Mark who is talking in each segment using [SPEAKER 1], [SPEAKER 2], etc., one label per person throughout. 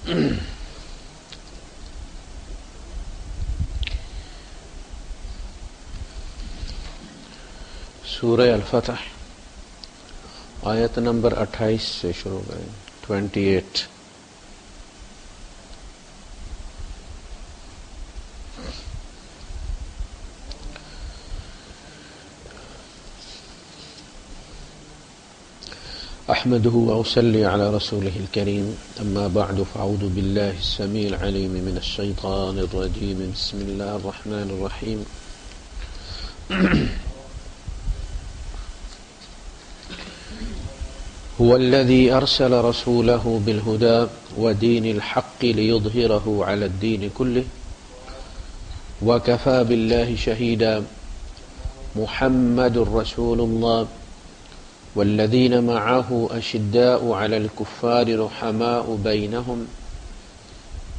[SPEAKER 1] سورہ الفتح آیت نمبر 28 سے شروع کریں 28. احمده واصلي على رسوله الكريم اما بعد فاعوذ بالله السميع العليم من الشيطان الرجيم بسم الله الرحمن الرحيم هو الذي أرسل رسوله بالهدى ودين الحق ليظهره على الدين كله وكفى بالله شهيدا محمد رسول الله والذين معه أشداء على الكفار رحماء بينهم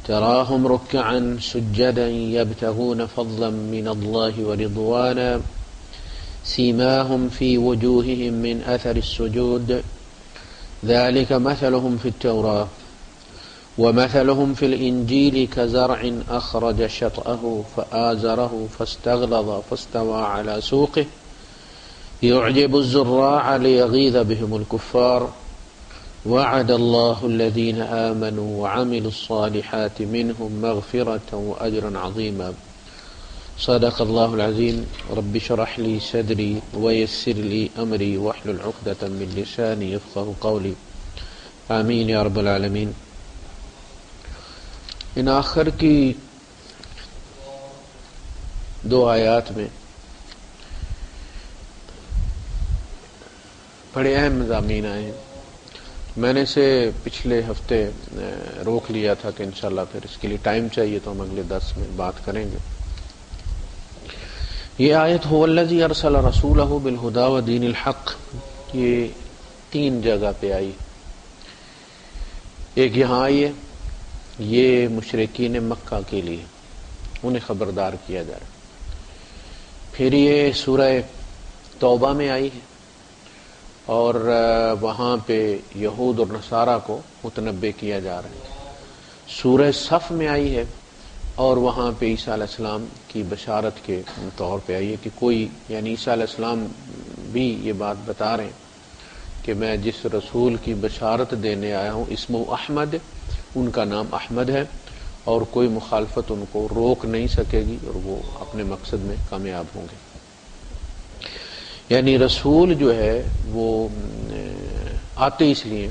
[SPEAKER 1] تراهم ركعا سجدا يبتغون فضلا من الله ورضوانا سيماهم في وجوههم من أثر السجود ذلك مثلهم في التوراة ومثلهم في الإنجيل كزرع أخرج شطأه فآزره فاستغلظ فاستوى على سوقه يعجب الزراع ليغيظ بهم الكفار وعد الله الذين آمنوا وعملوا الصالحات منهم مغفرة وأجرا عظيما صدق الله العظيم رب اشرح لي صدري ويسر لي أمري واحلل عقدة من لساني يفقهوا قولي آمين يا رب العالمين. ان آخر کی دو آیات میں بڑے اہم مضامین آئے ہیں. میں نے اسے پچھلے ہفتے روک لیا تھا کہ انشاءاللہ پھر اس کے لیے ٹائم چاہیے تو ہم اگلے درس میں بات کریں گے. یہ آیت هو الذی ارسل رسولہ بالہدی ودین الحق یہ 3 جگہ پہ آئی. ایک یہاں آئی ہے، یہ مشرکین مکہ کے لیے انہیں خبردار کیا جا رہا ہے. پھر یہ سورہ توبہ میں آئی ہے اور وہاں پہ یہود اور نصارہ کو متنبع کیا جا رہا ہے. سورہ صف میں آئی ہے اور وہاں پہ عیسیٰ علیہ السلام کی بشارت کے طور پہ آئی ہے کہ کوئی، یعنی عیسیٰ علیہ السلام بھی یہ بات بتا رہے ہیں کہ میں جس رسول کی بشارت دینے آیا ہوں اسمہ احمد، ان کا نام احمد ہے اور کوئی مخالفت ان کو روک نہیں سکے گی اور وہ اپنے مقصد میں کامیاب ہوں گے. یعنی رسول جو ہے وہ آتے اس لیے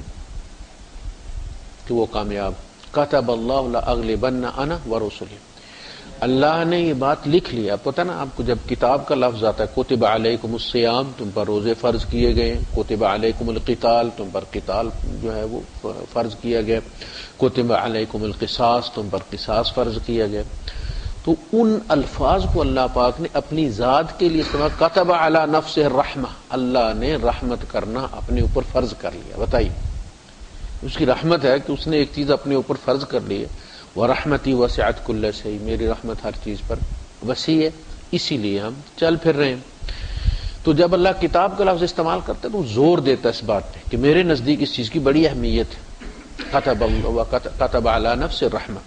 [SPEAKER 1] کہ وہ کامیاب. کتب اللہ لاغلبن انا ورسلی، اللہ نے یہ بات لکھ لیا. پتہ نا آپ کو جب کتاب کا لفظ آتا ہے کتب علیکم الصیام، تم پر روزے فرض کیے گئے. کتب علیکم القتال، تم پر قتال جو ہے وہ فرض کیا گیا. کتب علیکم القصاص، تم پر قصاص فرض کیا گیا. تو ان الفاظ کو اللہ پاک نے اپنی ذات کے لیے استعمال. کتب علی نفسہ الرحمہ، اللہ نے رحمت کرنا اپنے اوپر فرض کر لیا. بتائیے اس کی رحمت ہے کہ اس نے ایک چیز اپنے اوپر فرض کر لی ہے. وَرَحْمَتِي وَسِعَتْ كُلَّ شَيْءٍ، میری رحمت ہر چیز پر وسیع ہے، اسی لیے ہم چل پھر رہے ہیں. تو جب اللہ کتاب کا لفظ استعمال کرتا ہے تو زور دیتا ہے اس بات پہ کہ میرے نزدیک اس چیز کی بڑی اہمیت ہے. کتب علی نفس الرحمہ.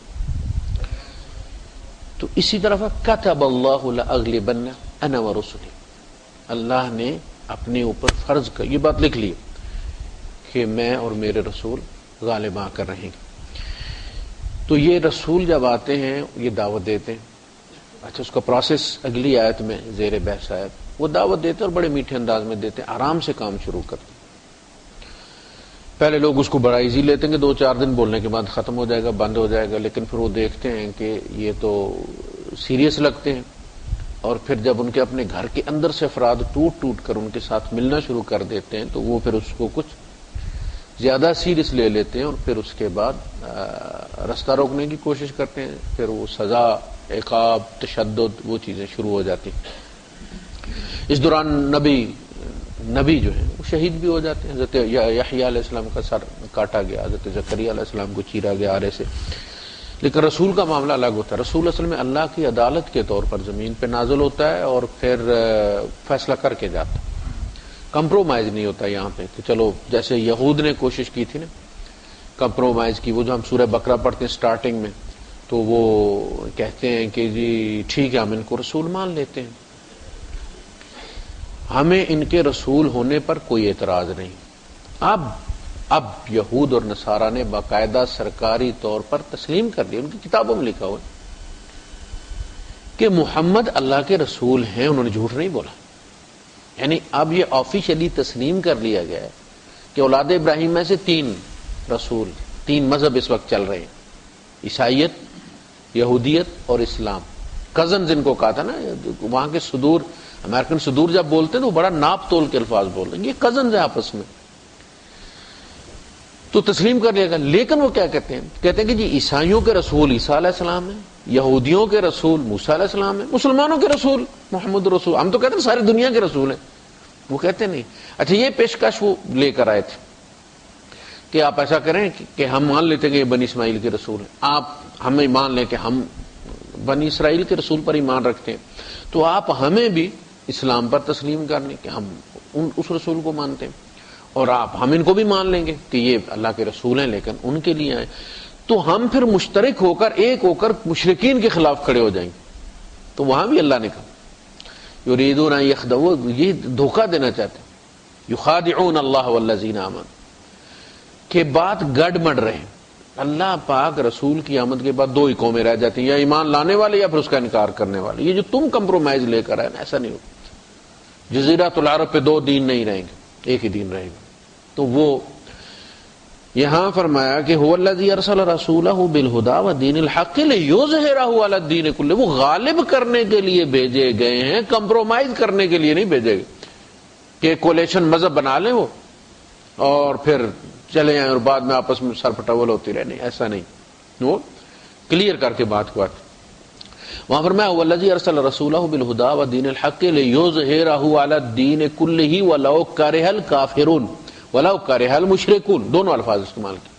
[SPEAKER 1] تو اسی طرح کتب اللہ لاغلبن انا ورسلی، اللہ نے اپنے اوپر فرض کر یہ بات لکھ لی کہ میں اور میرے رسول غالب آ کر رہیں گے. تو یہ رسول جب آتے ہیں یہ دعوت دیتے ہیں. اچھا اس کا پروسیس اگلی آیت میں زیر بحث آیت وہ دعوت دیتے اور بڑے میٹھے انداز میں دیتے ہیں، آرام سے کام شروع کرتے. پہلے لوگ اس کو بڑا ایزی لیتے ہیں کہ 2-4 دن بولنے کے بعد ختم ہو جائے گا، بند ہو جائے گا. لیکن پھر وہ دیکھتے ہیں کہ یہ تو سیریس لگتے ہیں اور پھر جب ان کے اپنے گھر کے اندر سے افراد ٹوٹ ٹوٹ کر ان کے ساتھ ملنا شروع کر دیتے ہیں تو وہ پھر اس کو کچھ زیادہ سیریس لے لیتے ہیں اور پھر اس کے بعد رستہ روکنے کی کوشش کرتے ہیں. پھر وہ سزا، عقاب، تشدد وہ چیزیں شروع ہو جاتی ہیں. اس دوران نبی جو ہیں وہ شہید بھی ہو جاتے ہیں. حضرت یحییٰ علیہ السلام کا سر کاٹا گیا، حضرت زکریا علیہ السلام کو چیرا گیا آرے سے. لیکن رسول کا معاملہ الگ ہوتا ہے. رسول اصل میں اللہ کی عدالت کے طور پر زمین پہ نازل ہوتا ہے اور پھر فیصلہ کر کے جاتا ہے. کمپرومائز نہیں ہوتا یہاں پہ کہ چلو جیسے یہود نے کوشش کی تھی نا کمپرومائز کی. وہ جو ہم سورہ بقرہ پڑھتے ہیں سٹارٹنگ میں تو وہ کہتے ہیں کہ جی ٹھیک ہے ہم ان کو رسول مان لیتے ہیں, ہمیں ان کے رسول ہونے پر کوئی اعتراض نہیں. اب یہود اور نصارہ نے باقاعدہ سرکاری طور پر تسلیم کر لیا, ان کی کتابوں میں لکھا ہوا کہ محمد اللہ کے رسول ہیں, انہوں نے جھوٹ نہیں بولا. یعنی اب یہ آفیشلی تسلیم کر لیا گیا ہے کہ اولاد ابراہیم میں سے 3 رسول, 3 مذہب اس وقت چل رہے ہیں, عیسائیت, یہودیت اور اسلام. کزن جن کو کہا تھا نا, وہاں کے صدور, امریکن صدور جب بولتے ہیں تو بڑا ناپ تول کے الفاظ بول رہے ہیں, یہ کزنز ہیں آپس میں. تو تسلیم کر لیا گا. لیکن وہ کیا کہتے ہیں کہ جی عیسائیوں کے رسول عیسیٰ علیہ السلام ہیں, یہودیوں کے رسول موسیٰ علیہ السلام ہیں, مسلمانوں کے رسول محمد رسول. ہم تو کہتے ہیں ساری دنیا کے رسول ہیں, وہ کہتے نہیں. اچھا یہ پیشکش وہ لے کر آئے تھے کہ آپ ایسا کریں کہ ہم مان لیتے کہ یہ بنی اسماعیل کے رسول ہیں, آپ ہمیں مان لیں کہ ہم بنی اسرائیل کے رسول پر ایمان رکھتے ہیں, تو آپ ہمیں بھی اسلام پر تسلیم کر لیں کہ ہم اس رسول کو مانتے ہیں, اور ہم ان کو بھی مان لیں گے کہ یہ اللہ کے رسول ہیں لیکن ان کے لیے آئے. تو ہم پھر مشترک ہو کر, ایک ہو کر مشرکین کے خلاف کھڑے ہو جائیں گے. تو وہاں بھی اللہ نے کہا یریدون ان یخدعوا, یہ دھوکہ دینا چاہتے ہیں, یخادعون اللہ والذین آمنوا, کہ بات گڑ مڑ رہے ہیں. اللہ پاک رسول کی آمد کے بعد 2 ہی قومیں رہ جاتی ہیں, یا ایمان لانے والے یا پھر اس کا انکار کرنے والے. یہ جو تم کمپرومائز لے کر آئے نا, ایسا نہیں ہوگا. جزیرۃ العرب پہ 2 دین نہیں رہیں گے, ایک ہی دین رہے گا. تو وہ یہاں فرمایا کہ هو الذی ارسل رسولہ بالہدی ودین الحق لیظہرہ علی الدین کلہ, وہ غالب کرنے کے لیے بھیجے گئے ہیں, کمپرومائز کرنے کے لیے نہیں بھیجے گئے کہ کولیشن مذہب بنا لیں وہ اور پھر چلے جائیں اور بعد میں آپس میں سر پٹول ہوتی رہے. نہیں, ایسا نہیں. وہ کلیئر کر کے بات کو آتی. وہاں فرمایا هو الذی ارسل رسولہ بالہدی ودین الحق لیظہرہ علی الدین کلہ ولو کرہ الکافرون ولو کرہ المشرکون, دونوں الفاظ استعمال کیے.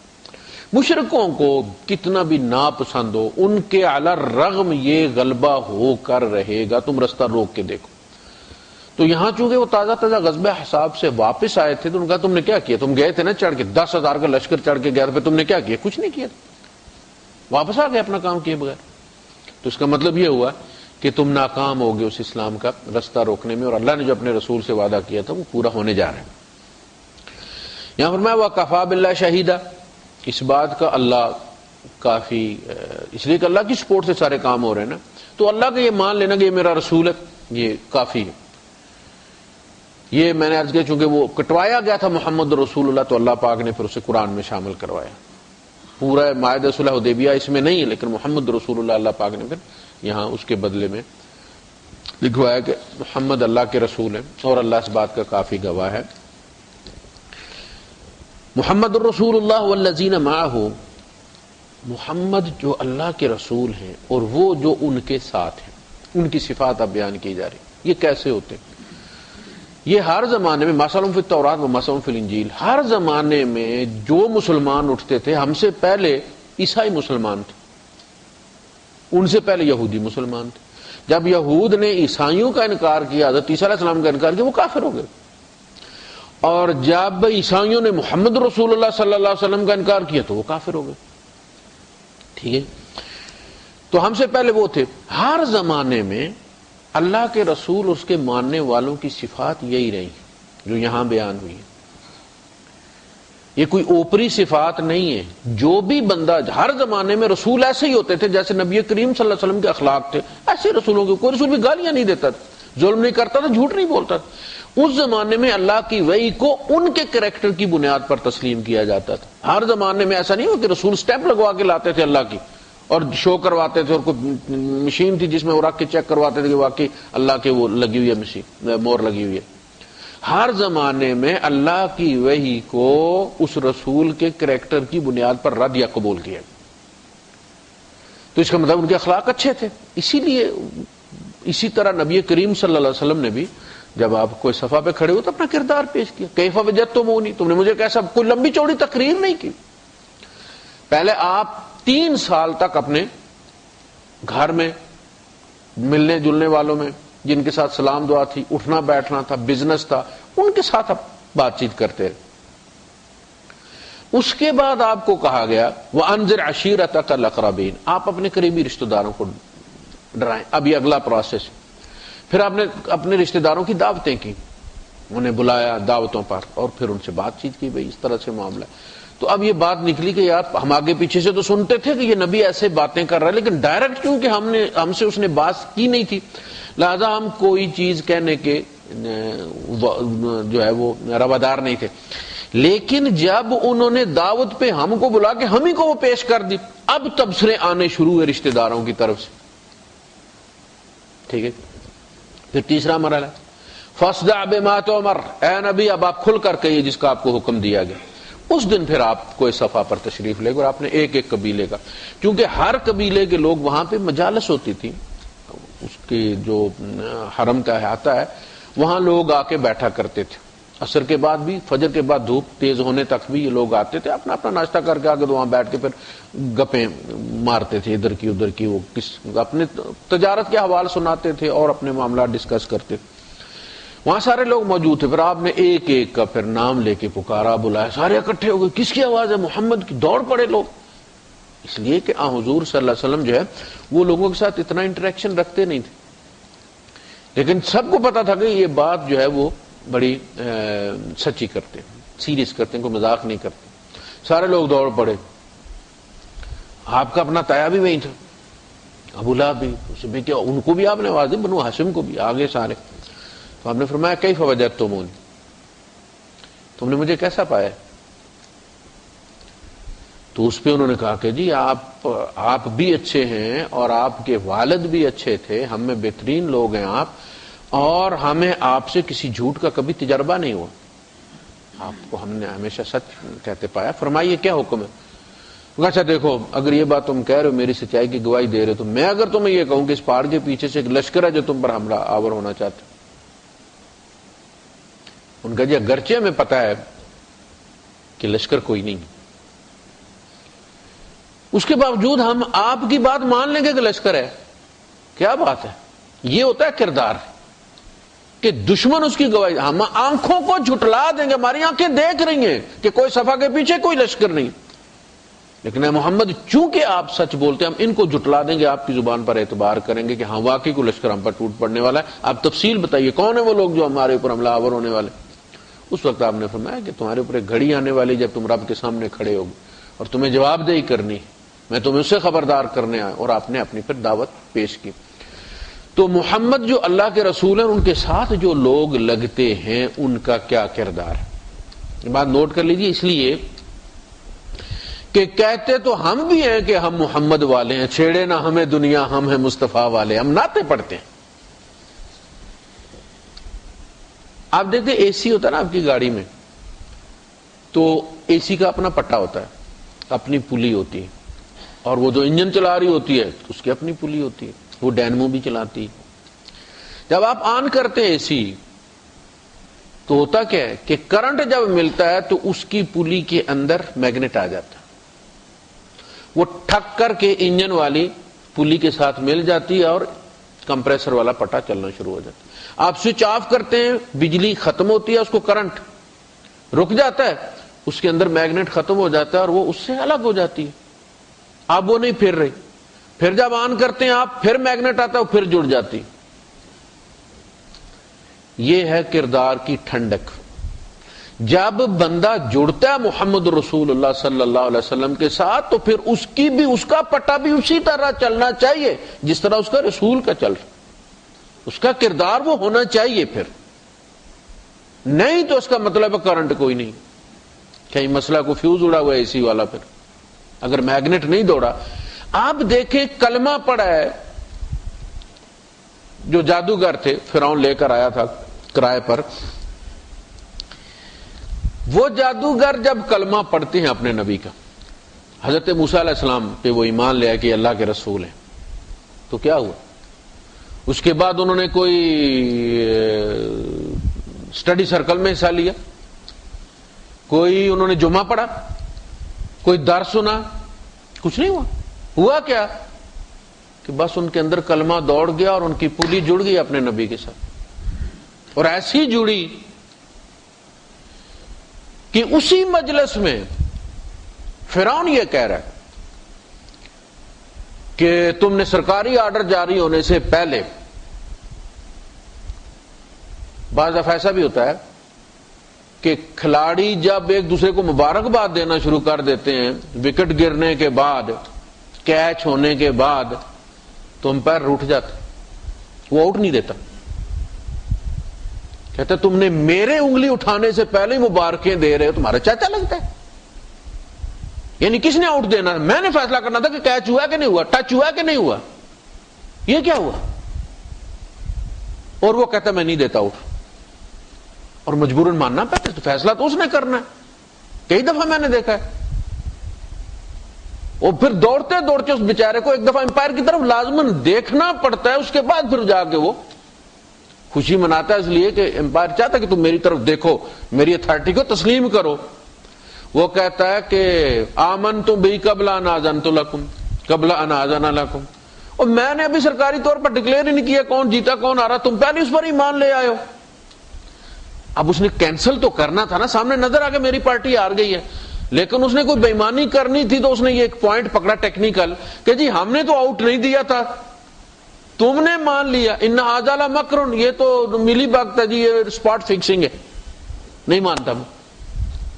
[SPEAKER 1] مشرکوں کو کتنا بھی ناپسند ہو, ان کے علی الرغم یہ غلبہ ہو کر رہے گا, تم رستہ روک کے دیکھو. تو یہاں چونکہ وہ تازہ غزوہ احزاب سے واپس آئے تھے تو ان کا تم نے کیا کیا, تم گئے تھے نا چڑھ کے 10,000 کا لشکر چڑھ کے گیا, پھر تم نے کیا کیا, کچھ نہیں کیا, واپس آ گئے اپنا کام کیے بغیر. تو اس کا مطلب یہ ہوا کہ تم ناکام ہو گئے اس اسلام کا رستہ روکنے میں, اور اللہ نے جو اپنے رسول سے وعدہ کیا تھا وہ پورا ہونے جا رہا ہے. یہاں فرمایا وَكَفَىٰ بِاللَّهِ شَهِيدًا, اس بات کا اللہ کافی, اس لیے کہ اللہ کی سپورٹ سے سارے کام ہو رہے ہیں نا, تو اللہ کا یہ مان لینا کہ یہ میرا رسول ہے یہ کافی ہے. یہ میں نے عرض کیا چونکہ وہ کٹوایا گیا تھا محمد رسول اللہ, تو اللہ پاک نے پھر اسے قرآن میں شامل کروایا. پورا معاہدہ صلح حدیبیہ اس میں نہیں ہے, لیکن محمد رسول اللہ پاک نے پھر یہاں اس کے بدلے میں لکھوایا کہ محمد اللہ کے رسول ہیں, اور اللہ اس بات کا کافی گواہ ہے. محمد الرسول اللہ والذین معہ, محمد جو اللہ کے رسول ہیں اور وہ جو ان کے ساتھ ہیں, ان کی صفات اب بیان کی جا رہی. یہ کیسے ہوتے ہیں؟ یہ ہر زمانے میں مثلاً فی التوراۃ و مثلاً فی الانجیل, ہر زمانے میں جو مسلمان اٹھتے تھے, ہم سے پہلے عیسائی مسلمان تھے, ان سے پہلے یہودی مسلمان تھے. جب یہود نے عیسائیوں کا انکار کیا, حضرت عیسیٰ علیہ السلام کا انکار کیا, وہ کافر ہو گئے. اور جب عیسائیوں نے محمد رسول اللہ صلی اللہ علیہ وسلم کا انکار کیا تو وہ کافر ہو گئے. ٹھیک ہے, تو ہم سے پہلے وہ تھے. ہر زمانے میں اللہ کے رسول اس کے ماننے والوں کی صفات یہی رہی جو یہاں بیان ہوئی. یہ کوئی اوپری صفات نہیں ہے. جو بھی بندہ, ہر زمانے میں رسول ایسے ہی ہوتے تھے جیسے نبی کریم صلی اللہ علیہ وسلم کے اخلاق تھے, ایسے رسولوں کے. کوئی رسول بھی گالیاں نہیں دیتا تھا, ظلم نہیں کرتا تھا, جھوٹ نہیں بولتا تھا. اس زمانے میں اللہ کی وحی کو ان کے کریکٹر کی بنیاد پر تسلیم کیا جاتا تھا. ہر زمانے میں ایسا نہیں ہو کہ رسول سٹیمپ لگوا کے لاتے تھے اللہ کی اور شو کرواتے تھے, اور کوئی مشین تھی جس میں وہ رکھ کے چیک کرواتے تھے کہ واقعی اللہ کے وہ لگی ہوئی ہے مشین, مور لگی ہوئی ہے. ہر زمانے میں اللہ کی وحی کو اس رسول کے کریکٹر کی بنیاد پر رد یا قبول کیا. تو اس کا مطلب ان کے اخلاق اچھے تھے. اسی طرح نبی کریم صلی اللہ علیہ وسلم نے بھی جب آپ کوئی صفحہ پہ کھڑے ہو تو اپنا کردار پیش کیا. کیف وجدتمونی, تم نے مجھے کیسا, کوئی لمبی چوڑی تقریر نہیں کی. پہلے آپ 3 سال تک اپنے گھر میں ملنے جلنے والوں میں جن کے ساتھ سلام دعا تھی, اٹھنا بیٹھنا تھا, بزنس تھا, ان کے ساتھ آپ بات چیت کرتے رہے. اس کے بعد آپ کو کہا گیا وَأَنذِرْ عَشِيرَتَكَ الْأَقْرَبِينَ، آپ اپنے قریبی رشتہ داروں کو ڈرائیں. اب یہ اگلا پروسیس. پھر آپ نے اپنے رشتہ داروں کی دعوتیں کی، انہیں بلایا دعوتوں پر، اور پھر ان سے بات چیت کی، بھئی اس طرح سے معاملہ. تو اب یہ بات نکلی کہ یار ہم آگے پیچھے سے تو سنتے تھے کہ یہ نبی ایسے باتیں کر رہا ہے، لیکن ڈائریکٹ کیونکہ ہم سے اس نے بات کی نہیں تھی، لہذا ہم کوئی چیز کہنے کے جو ہے وہ روادار نہیں تھے. لیکن جب انہوں نے دعوت پہ ہم کو بلا کے ہم ہی کو وہ پیش کر دی، اب تبصرے آنے شروع ہوئے رشتہ داروں کی طرف سے. ٹھیک ہے. پھر تیسرا مرحلہ فَاصْدَعْ بِمَا تُؤْمَرْ، اے نبی اب آپ کھل کر کہیے جس کا آپ کو حکم دیا گیا. اس دن پھر آپ کوئی صفحہ پر تشریف لے گئے، اور آپ نے ایک ایک قبیلے کا، کیونکہ ہر قبیلے کے لوگ وہاں پہ مجالس ہوتی تھی، اس کی جو حرم کا احاطہ ہے وہاں لوگ آ کے بیٹھا کرتے تھے. عصر کے بعد بھی، فجر کے بعد دھوپ تیز ہونے تک بھی یہ لوگ آتے تھے، اپنا اپنا ناشتہ کر کے آ کے وہاں بیٹھ کے پھر گپیں مارتے تھے، ادھر کی ادھر کی، وہ اپنے تجارت کے حوال سناتے تھے اور اپنے معاملات ڈسکس کرتے تھے. وہاں سارے لوگ موجود تھے. پھر آپ نے ایک ایک کا پھر نام لے کے پکارا، بلایا، سارے اکٹھے ہو گئے. کس کی آواز ہے؟ محمد کی. دوڑ پڑے لوگ، اس لیے کہ حضور صلی اللہ علیہ وسلم جو ہے وہ لوگوں کے ساتھ اتنا انٹریکشن رکھتے نہیں تھے، لیکن سب کو پتا تھا کہ یہ بات جو ہے وہ بڑی سچی کرتے ہیں، سیریس کرتے ہیں، کوئی مذاق نہیں کرتے. سارے لوگ دوڑ پڑے. آپ کا اپنا تایا بھی وہیں تھا، ابو لہب بھی، اسے بھی کیا، ان کو بھی آپ نے آواز دی، بنو ہاشم کو بھی، آگے سارے. تو آپ نے فرمایا کیف وجدتمونی، تم نے مجھے کیسا پایا؟ تو اس پہ انہوں نے کہا کہ جی آپ بھی اچھے ہیں اور آپ کے والد بھی اچھے تھے، ہم میں بہترین لوگ ہیں آپ، اور ہمیں آپ سے کسی جھوٹ کا کبھی تجربہ نہیں ہوا، آپ کو ہم نے ہمیشہ سچ کہتے پایا. فرمائیے کیا حکم ہے؟ اچھا دیکھو، اگر یہ بات تم کہہ رہے ہو، میری سچائی کی گواہی دے رہے ہو، تو میں اگر تمہیں یہ کہوں کہ اس پہاڑ کے پیچھے سے ایک لشکر ہے جو تم پر حملہ آور ہونا چاہتے، ان کا جی اگرچہ ہمیں پتا ہے کہ لشکر کوئی نہیں، اس کے باوجود ہم آپ کی بات مان لیں گے کہ لشکر ہے. کیا بات ہے؟ یہ ہوتا ہے کردار کہ دشمن اس کی گواہی، ہم آنکھوں کو جھٹلا دیں گے، ہماری آنکھیں دیکھ رہی ہیں کہ کوئی صفا کے پیچھے کوئی لشکر نہیں، لیکن اے محمد چونکہ آپ سچ بولتے ہیں، ہم ان کو جھٹلا دیں گے، آپ کی زبان پر اعتبار کریں گے کہ ہاں واقعی کوئی لشکر ہم پر ٹوٹ پڑنے والا ہے. آپ تفصیل بتائیے کون ہے وہ لوگ جو ہمارے اوپر حملہ آور ہونے والے. اس وقت آپ نے فرمایا کہ تمہارے اوپر ایک گھڑی آنے والی جب تم رب کے سامنے کھڑے ہوگے اور تمہیں جواب دہی کرنی، میں تمہیں اس سے خبردار کرنے آیا. اور آپ نے اپنی پھر دعوت پیش کی. تو محمد جو اللہ کے رسول ہیں، ان کے ساتھ جو لوگ لگتے ہیں ان کا کیا کردار ہے، یہ بات نوٹ کر لیجیے. اس لیے کہ کہتے تو ہم بھی ہیں کہ ہم محمد والے ہیں، چھیڑے نہ ہمیں دنیا، ہم ہیں مصطفیٰ والے، ہم نعتیں پڑھتے ہیں. آپ دیکھتے اے سی ہوتا ہے نا آپ کی گاڑی میں، تو اے سی کا اپنا پٹا ہوتا ہے، اپنی پلی ہوتی ہے، اور وہ جو انجن چلا رہی ہوتی ہے اس کی اپنی پلی ہوتی ہے، وہ ڈینمو بھی چلاتی ہے. جب آپ آن کرتے ہیں اے سی تو ہوتا کیا ہے کہ کرنٹ جب ملتا ہے تو اس کی پلی کے اندر میگنیٹ آ جاتا ہے، وہ ٹھک کر کے انجن والی پلی کے ساتھ مل جاتی ہے اور کمپریسر والا پٹا چلنا شروع ہو جاتا ہے. آپ سوئچ آف کرتے ہیں، بجلی ختم ہوتی ہے، اس کو کرنٹ رک جاتا ہے، اس کے اندر میگنیٹ ختم ہو جاتا ہے اور وہ اس سے الگ ہو جاتی ہے، اب وہ نہیں پھر رہی. پھر جب آن کرتے ہیں آپ، پھر میگنیٹ آتا ہے، وہ پھر جڑ جاتی. یہ ہے کردار کی ٹھنڈک. جب بندہ جڑتا ہے محمد رسول اللہ صلی اللہ علیہ وسلم کے ساتھ تو پھر اس کا پٹا بھی اسی طرح چلنا چاہیے جس طرح اس کا رسول کا چل رہا، اس کا کردار وہ ہونا چاہیے. پھر نہیں تو اس کا مطلب ہے کرنٹ کوئی نہیں، کہیں مسئلہ کو فیوز اڑا ہوا ہے اسی والا. پھر اگر میگنیٹ نہیں دوڑا، آپ دیکھیں کلمہ پڑا ہے، جو جادوگر تھے فرعون لے کر آیا تھا کرائے پر، وہ جادوگر جب کلمہ پڑھتے ہیں اپنے نبی کا، حضرت موسیٰ علیہ السلام پہ وہ ایمان لے آئے کہ اللہ کے رسول ہیں، تو کیا ہوا؟ اس کے بعد انہوں نے کوئی اسٹڈی سرکل میں حصہ لیا، کوئی انہوں نے جمعہ پڑھا، کوئی درس سنا، کچھ نہیں ہوا. ہوا کیا کہ بس ان کے اندر کلمہ دوڑ گیا اور ان کی پولی جڑ گئی اپنے نبی کے ساتھ، اور ایسی جڑی کہ اسی مجلس میں فرعون یہ کہہ رہا ہے کہ تم نے سرکاری آرڈر جاری ہونے سے پہلے، بعض دفعہ ایسا بھی ہوتا ہے کہ کھلاڑی جب ایک دوسرے کو مبارکباد دینا شروع کر دیتے ہیں وکٹ گرنے کے بعد، کیچ ہونے کے بعد، تو امپائر روٹھ جاتا، وہ آؤٹ نہیں دیتا، کہتا تم نے میرے انگلی اٹھانے سے پہلے ہی مبارکیں دے رہے ہو، تمہارا چاچا لگتا ہے. یعنی کس نے آؤٹ دینا؟ میں نے فیصلہ کرنا تھا کہ کیچ ہوا کہ نہیں ہوا، ٹچ ہوا کہ نہیں ہوا، یہ کیا ہوا؟ اور وہ کہتا میں نہیں دیتا آؤٹ، اور مجبوراً ماننا پڑتا، تو فیصلہ تو اس نے کرنا ہے. کئی دفعہ میں نے دیکھا ہے. اور پھر دوڑتے دوڑتے اس بیچارے کو ایک دفعہ امپائر کی طرف لازماً دیکھنا پڑتا ہے، اس کے بعد پھر جا کے وہ خوشی مناتا ہے، اس لیے کہ امپائر چاہتا ہے کہ تم میری طرف دیکھو، میری اتھارٹی کو تسلیم کرو. وہ کہتا ہے کہ آمنت بی قبل ان اذنت لکم قبل ان اذن لکم، اور میں نے ابھی سرکاری طور پر ڈکلیئر ہی نہیں کیا کون جیتا کون ہارا، تم پہلے اس پر ایمان لے آئے ہو. اب اس نے کینسل تو کرنا تھا نا، سامنے نظر آ کے میری پارٹی ہار گئی ہے، لیکن اس نے کوئی بے ایمانی کرنی تھی تو اس نے یہ ایک پوائنٹ پکڑا ٹیکنیکل کہ جی ہم نے تو آؤٹ نہیں دیا تھا، تم نے مان لیا. ان ھذا لمکر، یہ تو ملی بھگت ہے جی، یہ اسپاٹ فکسنگ ہے، نہیں مانتا میں.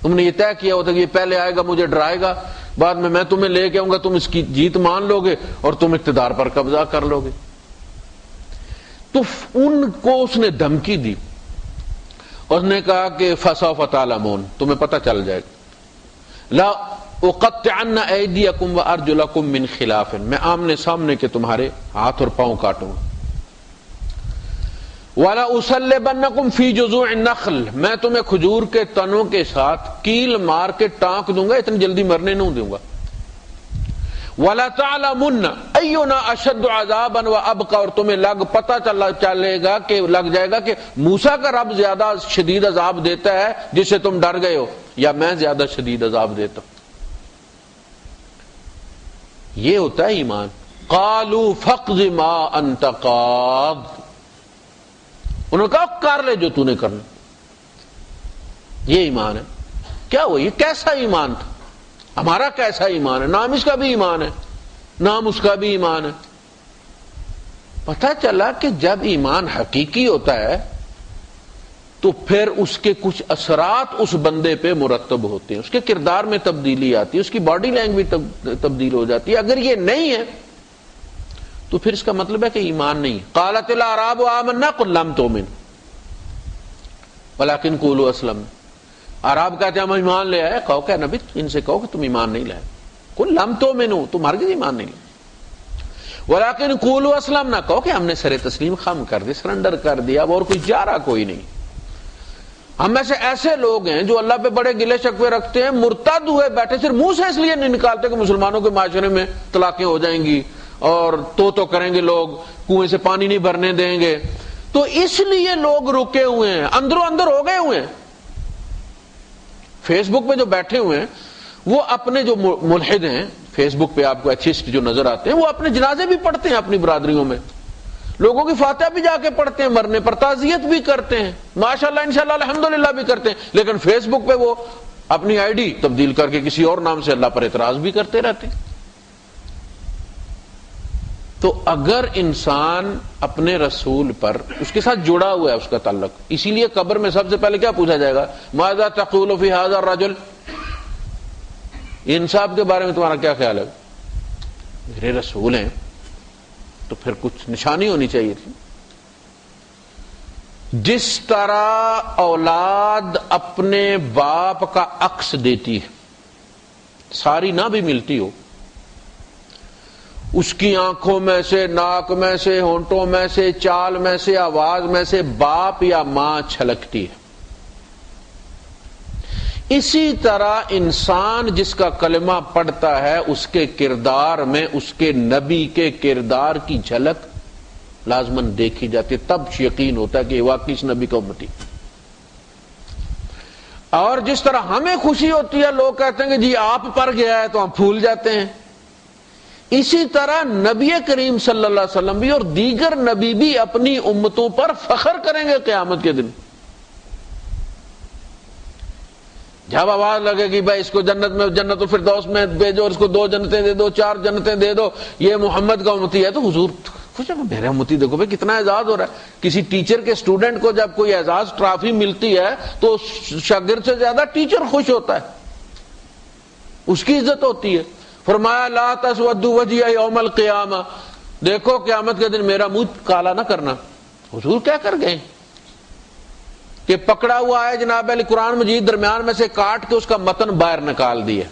[SPEAKER 1] تم نے یہ طے کیا ہوتا کہ یہ پہلے آئے گا مجھے ڈرائے گا، بعد میں تمہیں لے کے آؤں گا، تم اس کی جیت مان لو گے اور تم اقتدار پر قبضہ کر لو گے. تو ان کو اس نے دھمکی دی، اس نے کہا کہ فسوف تعلمون، تمہیں پتہ چل جائے گا. لا اقطعن ایدیکم وارجلکم من خلاف، میں آمنے سامنے کے تمہارے ہاتھ اور پاؤں کاٹوں گا. ولا اصلبنکم فی جذوع النخل، میں تمہیں کھجور کے تنوں کے ساتھ کیل مار کے ٹانک دوں گا، اتنی جلدی مرنے نہیں دوں گا. ولا تعلمن اینا اشد عذابا وابقى، اور تمہیں پتہ چلے گا کہ لگ جائے گا کہ موسیٰ کا رب زیادہ شدید عذاب دیتا ہے جس سے تم ڈر گئے ہو، یا میں زیادہ شدید عذاب دیتا ہوں. یہ ہوتا ہے ایمان. قالوا فاقض ما انت قاض، انہوں نے کہا کر لے جو تو نے کرنا. یہ ایمان ہے. کیا ہوا؟ یہ کیسا ایمان تھا؟ ہمارا کیسا ایمان ہے؟ نام اس کا بھی ایمان ہے، نام اس کا بھی ایمان ہے. پتہ چلا کہ جب ایمان حقیقی ہوتا ہے تو پھر اس کے کچھ اثرات اس بندے پہ مرتب ہوتے ہیں، اس کے کردار میں تبدیلی آتی ہے، اس کی باڈی لینگویج تبدیل ہو جاتی ہے. اگر یہ نہیں ہے تو پھر اس کا مطلب ہے کہ ایمان نہیں. قالت الاعراب آمنا قل لم تؤمن ولکن قولوا اسلمنا، عرب کہتے ہیں ہم ایمان لے آئے. کہو کہ نبی ان سے کہو کہ تم ایمان نہیں لائے. قل لم تؤمنوا، تم ہرگز ایمان نہیں لائے. ولکن قولوا اسلمنا، کہو کہ ہم نے سر تسلیم خم کر دی، سرنڈر کر دیا، اب اور کوئی چارہ کوئی نہیں. ہم میں سے ایسے لوگ ہیں جو اللہ پہ بڑے گلے شکوے رکھتے ہیں، مرتد ہوئے بیٹھے، صرف منہ سے اس لیے نہیں نکالتے کہ مسلمانوں کے معاشرے میں طلاقیں ہو جائیں گی اور تو کریں گے، لوگ کنویں سے پانی نہیں بھرنے دیں گے، تو اس لیے لوگ رکے ہوئے ہیں، اندروں اندر ہو گئے ہوئے ہیں. فیس بک پہ جو بیٹھے ہوئے ہیں وہ اپنے جو ملحد ہیں، فیس بک پہ آپ کو ایتھیسٹ جو نظر آتے ہیں، وہ اپنے جنازے بھی پڑھتے ہیں اپنی برادریوں میں، لوگوں کی فاتحہ بھی جا کے پڑھتے ہیں، مرنے پر تعزیت بھی کرتے ہیں، ماشاءاللہ انشاءاللہ الحمدللہ بھی کرتے ہیں، لیکن فیس بک پہ وہ اپنی آئی ڈی تبدیل کر کے کسی اور نام سے اللہ پر اعتراض بھی کرتے رہتے ہیں. تو اگر انسان اپنے رسول پر اس کے ساتھ جڑا ہوا ہے اس کا تعلق، اسی لیے قبر میں سب سے پہلے کیا پوچھا جائے گا؟ ماذا تقول فی ھذا الرجل، انصاف کے بارے میں تمہارا کیا خیال ہے؟ میرے رسول ہیں تو پھر کچھ نشانی ہونی چاہیے تھی. جس طرح اولاد اپنے باپ کا عکس دیتی ہے، ساری نہ بھی ملتی ہو، اس کی آنکھوں میں سے، ناک میں سے، ہونٹوں میں سے، چال میں سے، آواز میں سے باپ یا ماں چھلکتی ہے، اسی طرح انسان جس کا کلمہ پڑھتا ہے اس کے کردار میں اس کے نبی کے کردار کی جھلک لازماً دیکھی جاتی ہے. تب یقین ہوتا ہے کہ واقعی اس نبی کا امتی. اور جس طرح ہمیں خوشی ہوتی ہے، لوگ کہتے ہیں کہ جی آپ پر گیا ہے تو ہم پھول جاتے ہیں، اسی طرح نبی کریم صلی اللہ علیہ وسلم بھی اور دیگر نبی بھی اپنی امتوں پر فخر کریں گے قیامت کے دن. جب آواز لگے گی بھائی اس کو جنت میں جنت الفردوس میں بھیجو، اس کو 2 جنتیں دے دو، 4 جنتیں دے دو، یہ محمد کا امتی ہے، تو حضور خوش ہے، میرے امتی دیکھو بھائی کتنا اعزاز ہو رہا ہے۔ کسی ٹیچر کے اسٹوڈنٹ کو جب کوئی اعزاز ٹرافی ملتی ہے تو شاگرد سے زیادہ ٹیچر خوش ہوتا ہے، اس کی عزت ہوتی ہے۔ فرمایا لا تسود وجهي یوم القیامہ، دیکھو قیامت کے دن میرا منہ کالا نہ کرنا۔ حضور کیا کر گئے کہ پکڑا ہوا ہے جناب علی قرآن مجید درمیان میں سے کاٹ کے اس کا متن باہر نکال دیا،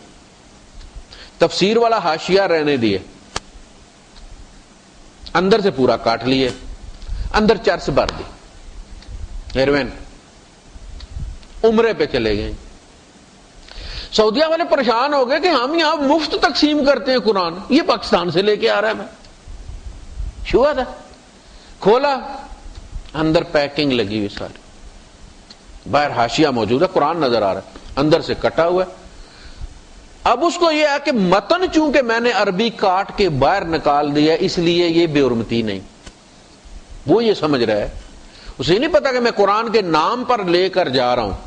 [SPEAKER 1] تفسیر والا حاشیہ رہنے دیے، اندر سے پورا کاٹ لیے، اندر چرس بھر دی، ہیروین عمرے پہ چلے گئے۔ سعودیہ والے پریشان ہو گئے کہ ہم یہاں مفت تقسیم کرتے ہیں قرآن، یہ پاکستان سے لے کے آ رہا ہے۔ میں شبہ تھا، کھولا، اندر پیکنگ لگی ہوئی ساری، باہر حاشیہ موجود ہے، قرآن نظر آ رہا ہے، اندر سے کٹا ہوا ہے۔ اب اس کو یہ ہے کہ متن چونکہ میں نے عربی کاٹ کے باہر نکال دیا اس لیے یہ بے حرمتی نہیں، وہ یہ سمجھ رہا ہے، اسے نہیں پتا کہ میں قرآن کے نام پر لے کر جا رہا ہوں،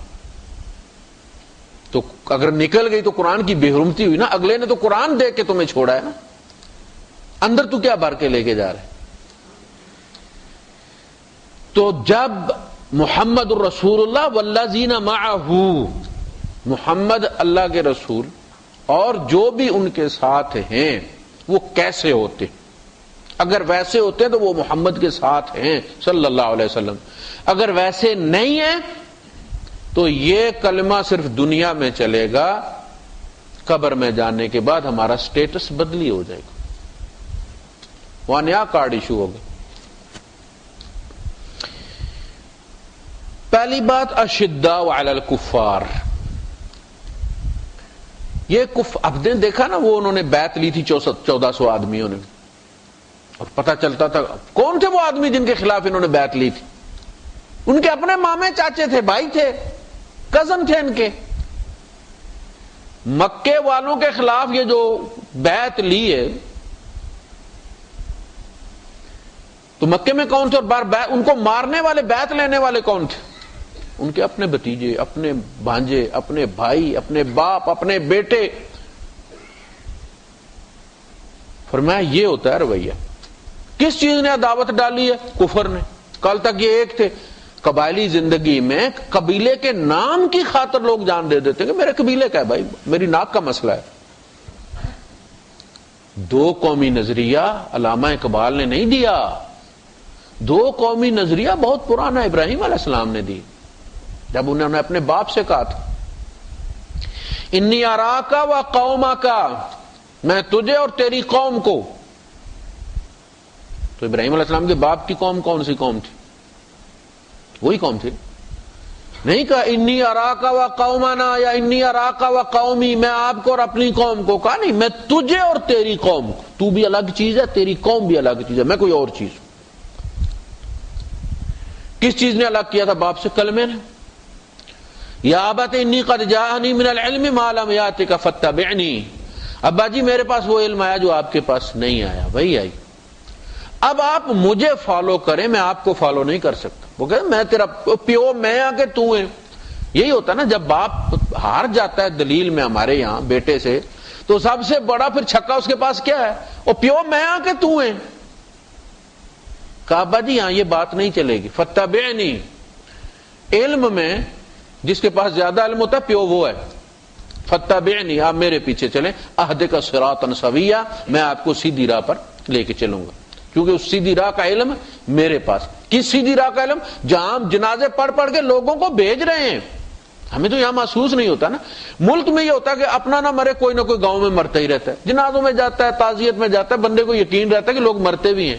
[SPEAKER 1] تو اگر نکل گئی تو قرآن کی بے حرمتی ہوئی نا، اگلے نے تو قرآن دے کے تمہیں چھوڑا ہے نا، اندر تو کیا بھر کے لے کے جا رہا ہے۔ تو جب محمد الرسول اللہ والذین معہ، محمد اللہ کے رسول اور جو بھی ان کے ساتھ ہیں وہ کیسے ہوتے، اگر ویسے ہوتے تو وہ محمد کے ساتھ ہیں صلی اللہ علیہ وسلم، اگر ویسے نہیں ہیں تو یہ کلمہ صرف دنیا میں چلے گا، قبر میں جانے کے بعد ہمارا سٹیٹس بدلی ہو جائے گا، وہاں نیا کارڈ ایشو ہوگا۔ پہلی بات اشداء علی الکفار، یہ اب نے دیکھا نا، وہ انہوں نے بیعت لی تھی 1400 آدمیوں نے، اور پتہ چلتا تھا کون تھے وہ آدمی جن کے خلاف انہوں نے بیعت لی تھی، ان کے اپنے مامے چاچے تھے، بھائی تھے، کزن تھے ان کے۔ مکے والوں کے خلاف یہ جو بیعت لی ہے، تو مکے میں کون تھے اور ان کو مارنے والے، بیعت لینے والے کون تھے؟ ان کے اپنے بھتیجے، اپنے بھانجے، اپنے بھائی، اپنے باپ، اپنے بیٹے۔ فرمایا یہ ہوتا ہے رویہ۔ کس چیز نے عداوت ڈالی ہے؟ کفر نے۔ کل تک یہ ایک تھے، قبائلی زندگی میں قبیلے کے نام کی خاطر لوگ جان دے دیتے کہ میرے قبیلے کا ہے بھائی، میری ناک کا مسئلہ ہے۔ 2 قومی نظریہ علامہ اقبال نے نہیں دیا، 2 قومی نظریہ بہت پرانا ابراہیم علیہ السلام نے دی، جب انہوں نے اپنے باپ سے کہا تھا انی اراکا و قومکا، میں تجھے اور تیری قوم کو۔ تو ابراہیم علیہ السلام کے باپ کی قوم کون سی قوم تھی؟ وہی قوم تھی۔ نہیں کہا انی اراکا و قومنا یا انی اراکا و قومی، میں آپ کو اور اپنی قوم کو کہا نہیں، میں تجھے اور تیری قوم کو۔ تو بھی الگ چیز ہے، تیری قوم بھی الگ چیز ہے، میں کوئی اور چیز ہوں۔ کس چیز نے الگ کیا تھا باپ سے؟ کلمے نے۔ یا ابت انی قد جاءنی من العلم ما لم یاتک فاتبعنی، ابا جی میرے پاس وہ علم آیا جو آپ کے پاس نہیں آیا، وہی آئی، اب آپ مجھے فالو کریں، میں آپ کو فالو نہیں کر سکتا۔ وہ کہتے میں تیرا پیو میں آ کے تو ہے۔ یہی ہوتا نا جب باپ ہار جاتا ہے دلیل میں ہمارے یہاں بیٹے سے، تو سب سے بڑا پھر چھکا اس کے پاس کیا ہے؟ وہ پیو میں آ کے تو ہے۔ کہا ابا جی ہاں یہ بات نہیں چلے گی، فتبعنی، علم میں جس کے پاس زیادہ علم ہوتا ہے پیو وہ ہے، فتبعنی، آپ میرے پیچھے چلیں، اہدک صراطا سویا، میں آپ کو سیدھی راہ پر لے کے چلوں گا، کیونکہ اس سیدھی راہ کا علم میرے پاس۔ کس سیدھی راہ کا علم؟ جہاں ہم جنازے پڑھ پڑھ کے لوگوں کو بھیج رہے ہیں، ہمیں تو یہاں محسوس نہیں ہوتا نا۔ ملک میں یہ ہوتا ہے کہ اپنا نہ مرے کوئی نہ کوئی گاؤں میں مرتا ہی رہتا ہے، جنازوں میں جاتا ہے، تعزیت میں جاتا ہے، بندے کو یقین رہتا ہے کہ لوگ مرتے بھی ہیں۔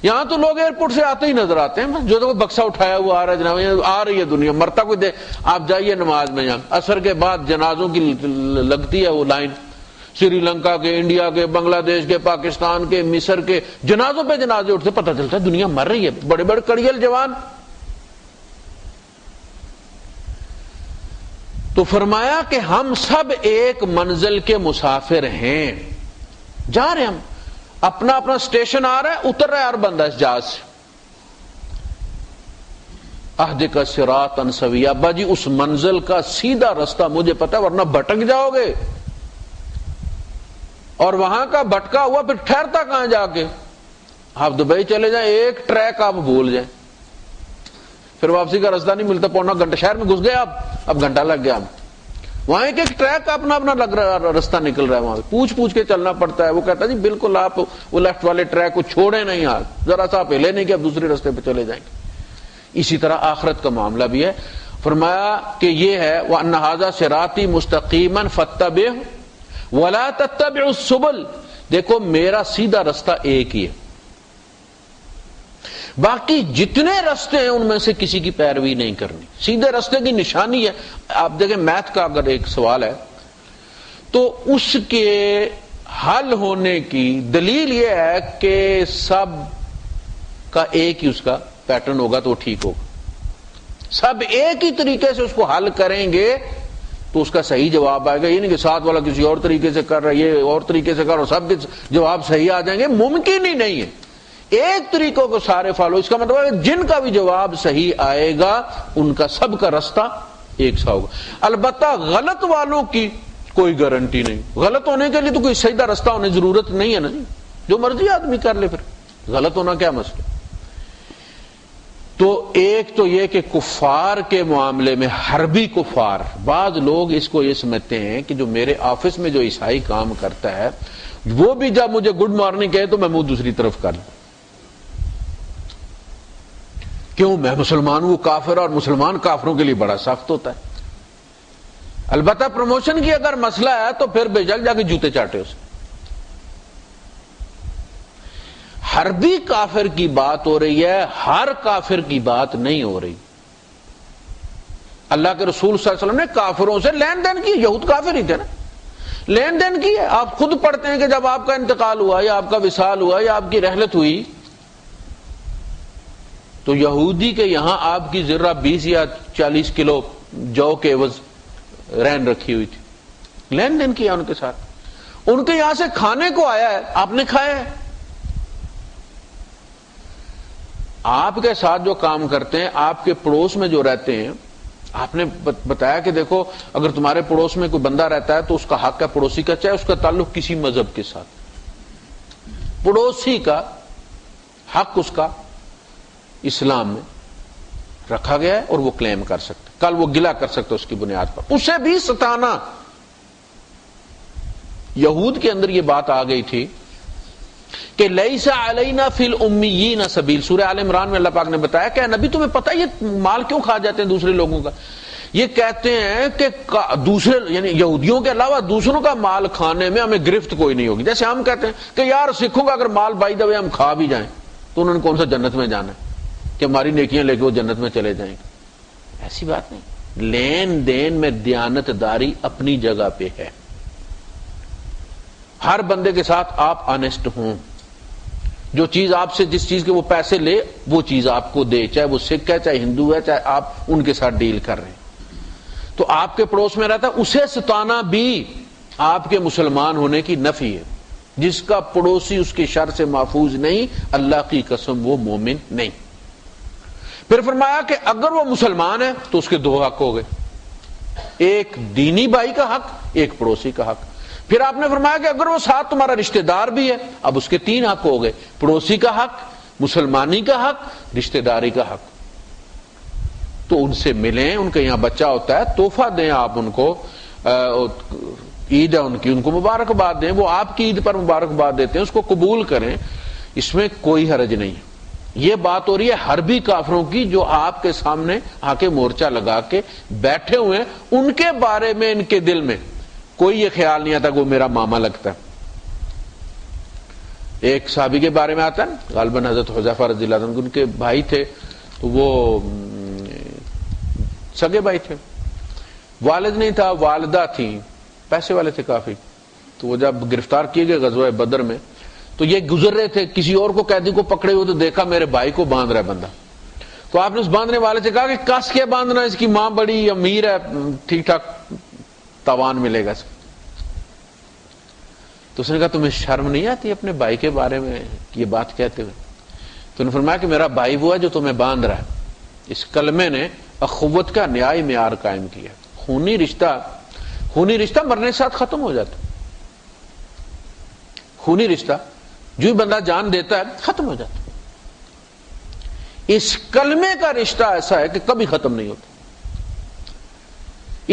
[SPEAKER 1] یہاں تو لوگ ایئرپورٹ سے آتے ہی نظر آتے ہیں، جو تو بکسا اٹھایا ہوا آ رہا ہے، جناب آ رہی ہے دنیا، مرتا کوئی دے۔ آپ جائیے نماز میں، یہاں عصر کے بعد جنازوں کی لگتی ہے وہ لائن، سری لنکا کے، انڈیا کے، بنگلہ دیش کے، پاکستان کے، مصر کے، جنازوں پہ جنازے اٹھتے، پتہ چلتا ہے دنیا مر رہی ہے، بڑے بڑے کڑیل جوان۔ تو فرمایا کہ ہم سب ایک منزل کے مسافر ہیں، جا رہے ہیں ہم، اپنا اپنا سٹیشن آ رہا ہے، اتر رہا ہے ہر بندہ اس جہاز سے۔ اہدک صراطا سویا، ابا جی اس منزل کا سیدھا رستہ مجھے پتا ہے ورنہ بھٹک جاؤ گے، اور وہاں کا بھٹکا ہوا پھر ٹھہرتا کہاں جا کے؟ آپ دبئی چلے جائیں، ایک ٹریک آپ بھول جائیں، پھر واپسی کا راستہ نہیں ملتا، پونا گھنٹہ شہر میں گھس گئے آپ، اب گھنٹہ لگ گیا، وہاں ایک ٹریک کا اپنا اپنا لگ رہا راستہ نکل رہا ہے، وہاں پوچھ کے چلنا پڑتا ہے۔ وہ کہتا ہے جی بالکل آپ وہ لیفٹ والے ٹریک کو چھوڑے نہیں، آپ ذرا سا آپ ہلے نہیں کہ آپ دوسرے راستے پہ چلے جائیں گے۔ اسی طرح آخرت کا معاملہ بھی ہے، فرمایا کہ یہ ہے وَأَنَّ هَذَا صِرَاطِي مُسْتَقِيمًا فَاتَّبِعْهُ وَلَا تَتَّبِعُوا السُّبُلَ، دیکھو میرا سیدھا رستہ ایک ہی ہے، باقی جتنے رستے ہیں ان میں سے کسی کی پیروی نہیں کرنی۔ سیدھے رستے کی نشانی ہے، آپ دیکھیں میتھ کا اگر ایک سوال ہے تو اس کے حل ہونے کی دلیل یہ ہے کہ سب کا ایک ہی اس کا پیٹرن ہوگا تو وہ ٹھیک ہوگا، سب ایک ہی طریقے سے اس کو حل کریں گے تو اس کا صحیح جواب آئے گا۔ یہ نہیں کہ ساتھ والا کسی اور طریقے سے کر رہا ہے، یہ اور طریقے سے کر رہا، سب کے جواب صحیح آ جائیں گے، ممکن ہی نہیں ہے۔ ایک طریقوں کو سارے فالو، اس کا مطلب ہے جن کا بھی جواب صحیح آئے گا ان کا سب کا رستہ ایک سا ہوگا۔ البتہ غلط والوں کی کوئی گارنٹی نہیں، غلط ہونے کے لیے تو کوئی سیدھا رستہ ہونے کی ضرورت نہیں ہے نا جی، جو مرضی آدمی کر لے، پھر غلط ہونا کیا مسئلہ۔ تو ایک تو یہ کہ کفار کے معاملے میں حربی کفار، بعض لوگ اس کو یہ سمجھتے ہیں کہ جو میرے آفس میں جو عیسائی کام کرتا ہے وہ بھی جب مجھے گڈ مارننگ کہے تو میں منہ دوسری طرف کر لوں، کیوں؟ میں مسلمان ہوں، وہ کافر، اور مسلمان کافروں کے لیے بڑا سخت ہوتا ہے۔ البتہ پروموشن کی اگر مسئلہ ہے تو پھر بے جل جا کے جوتے چاٹے اسے۔ حربی کافر کی بات ہو رہی ہے، ہر کافر کی بات نہیں ہو رہی۔ اللہ کے رسول صلی اللہ علیہ وسلم نے کافروں سے لین دین کی، یہود کافر ہی تھے نا، لین دین کی ہے۔ آپ خود پڑھتے ہیں کہ جب آپ کا انتقال ہوا یا آپ کا وصال ہوا یا آپ کی رحلت ہوئی تو یہودی کے یہاں آپ کی ذرہ 20 یا 40 کلو جو کے عوض رہن رکھی ہوئی تھی، لین دین کیا ان کے ساتھ، ان کے یہاں سے کھانے کو آیا ہے، آپ نے کھایا ہے۔ آپ کے ساتھ جو کام کرتے ہیں، آپ کے پڑوس میں جو رہتے ہیں، آپ نے بتایا کہ دیکھو اگر تمہارے پڑوس میں کوئی بندہ رہتا ہے تو اس کا حق ہے پڑوسی کا، چاہے اس کا تعلق کسی مذہب کے ساتھ، پڑوسی کا حق اس کا اسلام میں رکھا گیا ہے اور وہ کلیم کر سکتا، کل وہ گلہ کر سکتا اس کی بنیاد پر، اسے بھی ستانا۔ یہود کے اندر یہ بات آ گئی تھی کہ لیس علینا فی الامیین سبیل، سورہ آل عمران میں اللہ پاک نے بتایا کہ نبی تمہیں پتہ یہ مال کیوں کھا جاتے ہیں دوسرے لوگوں کا؟ یہ کہتے ہیں کہ دوسرے یعنی یہودیوں کے علاوہ دوسروں کا مال کھانے میں ہمیں گرفت کوئی نہیں ہوگی۔ جیسے ہم کہتے ہیں کہ یار سکھوں کا اگر مال بائی دا وے ہم کھا بھی جائیں تو انہوں نے کون سا جنت میں جانا ہے کہ ہماری نیکیاں لے کے وہ جنت میں چلے جائیں گے؟ ایسی بات نہیں۔ لین دین میں دیانت داری اپنی جگہ پہ ہے، ہر بندے کے ساتھ آپ آنےسٹ ہوں، جو چیز آپ سے جس چیز کے وہ پیسے لے وہ چیز آپ کو دے، چاہے وہ سکھ ہے چاہے ہندو ہے چاہے آپ ان کے ساتھ ڈیل کر رہے ہیں۔ تو آپ کے پڑوس میں رہتا ہے، اسے ستانا بھی آپ کے مسلمان ہونے کی نفی ہے۔ جس کا پڑوسی اس کی شر سے محفوظ نہیں، اللہ کی قسم وہ مومن نہیں۔ پھر فرمایا کہ اگر وہ مسلمان ہے تو اس کے دو حق ہو گئے، ایک دینی بھائی کا حق، ایک پڑوسی کا حق۔ پھر آپ نے فرمایا کہ اگر وہ ساتھ تمہارا رشتہ دار بھی ہے، اب اس کے تین حق ہو گئے، پڑوسی کا حق، مسلمانی کا حق، رشتہ داری کا حق۔ تو ان سے ملیں، ان کے یہاں بچہ ہوتا ہے تحفہ دیں آپ ان کو، عید ہے ان کی، ان کو مبارکباد دیں، وہ آپ کی عید پر مبارکباد دیتے ہیں، اس کو قبول کریں، اس میں کوئی حرج نہیں۔ یہ بات ہو رہی ہے حربی کافروں کی جو آپ کے سامنے آ کے مورچہ لگا کے بیٹھے ہوئے ہیں، ان کے بارے میں ان کے دل میں کوئی یہ خیال نہیں آتا کہ وہ میرا ماما لگتا ہے۔ ایک صحابی کے بارے میں آتا ہے نا، غالباً حضرت حذیفہ رضی اللہ عنہ، ان کے بھائی تھے تو وہ سگے بھائی تھے، والد نہیں تھا، والدہ تھیں، پیسے والے تھے کافی۔ تو وہ جب گرفتار کیے گئے غزوہ بدر میں تو یہ گزر رہے تھے، کسی اور کو قیدی کو پکڑے ہوئے تو دیکھا میرے بھائی کو باندھ رہا ہے بندہ، تو آپ نے اس باندھنے والے سے کہا کہ کس کے باندھنا، اس کی ماں بڑی امیر ہے، ٹھیک ٹھاک تاوان ملے گا اس کو۔ تو اس نے کہا تمہیں شرم نہیں آتی اپنے بھائی کے بارے میں یہ بات کہتے ہوئے؟ تو انہوں نے فرمایا کہ میرا بھائی وہ ہے جو تمہیں باندھ رہا ہے، اس کلمے نے اخوت کا نیائی معیار قائم کیا. خونی رشتہ مرنے کے ساتھ ختم ہو جاتا. خونی رشتہ جو ہی بندہ جان دیتا ہے ختم ہو جاتا. اس کلمے کا رشتہ ایسا ہے کہ کبھی ختم نہیں ہوتا.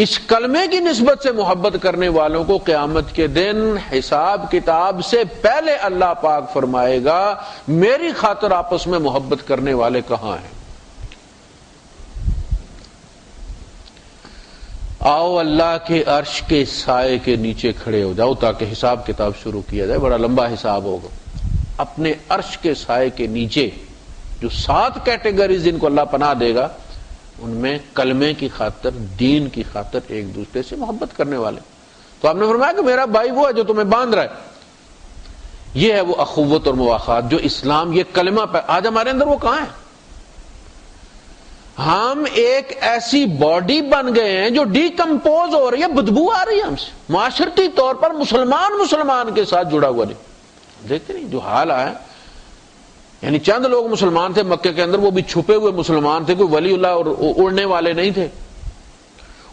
[SPEAKER 1] اس کلمے کی نسبت سے محبت کرنے والوں کو قیامت کے دن حساب کتاب سے پہلے اللہ پاک فرمائے گا میری خاطر آپس میں محبت کرنے والے کہاں ہیں؟ آؤ اللہ کے عرش کے سائے کے نیچے کھڑے ہو جاؤ تاکہ حساب کتاب شروع کیا جائے. بڑا لمبا حساب ہوگا. اپنے عرش کے سائے کے نیچے جو 7 کیٹیگریز جن کو اللہ پناہ دے گا ان میں کلمے کی خاطر، دین کی خاطر ایک دوسرے سے محبت کرنے والے. تو آپ نے فرمایا کہ میرا بھائی وہ ہے جو تمہیں باندھ رہا ہے. یہ ہے وہ اخوت اور مواخات جو اسلام یہ کلمہ پہ آج ہمارے اندر وہ کہاں ہے؟ ہم ایک ایسی باڈی بن گئے ہیں جو ڈیکمپوز ہو رہی ہے، بدبو آ رہی ہے ہم سے. معاشرتی طور پر مسلمان کے ساتھ جڑا ہوا نہیں. دیکھتے نہیں جو حال آیا. یعنی چند لوگ مسلمان تھے مکے کے اندر، وہ بھی چھپے ہوئے مسلمان تھے، کوئی ولی اللہ اور اڑنے والے نہیں تھے.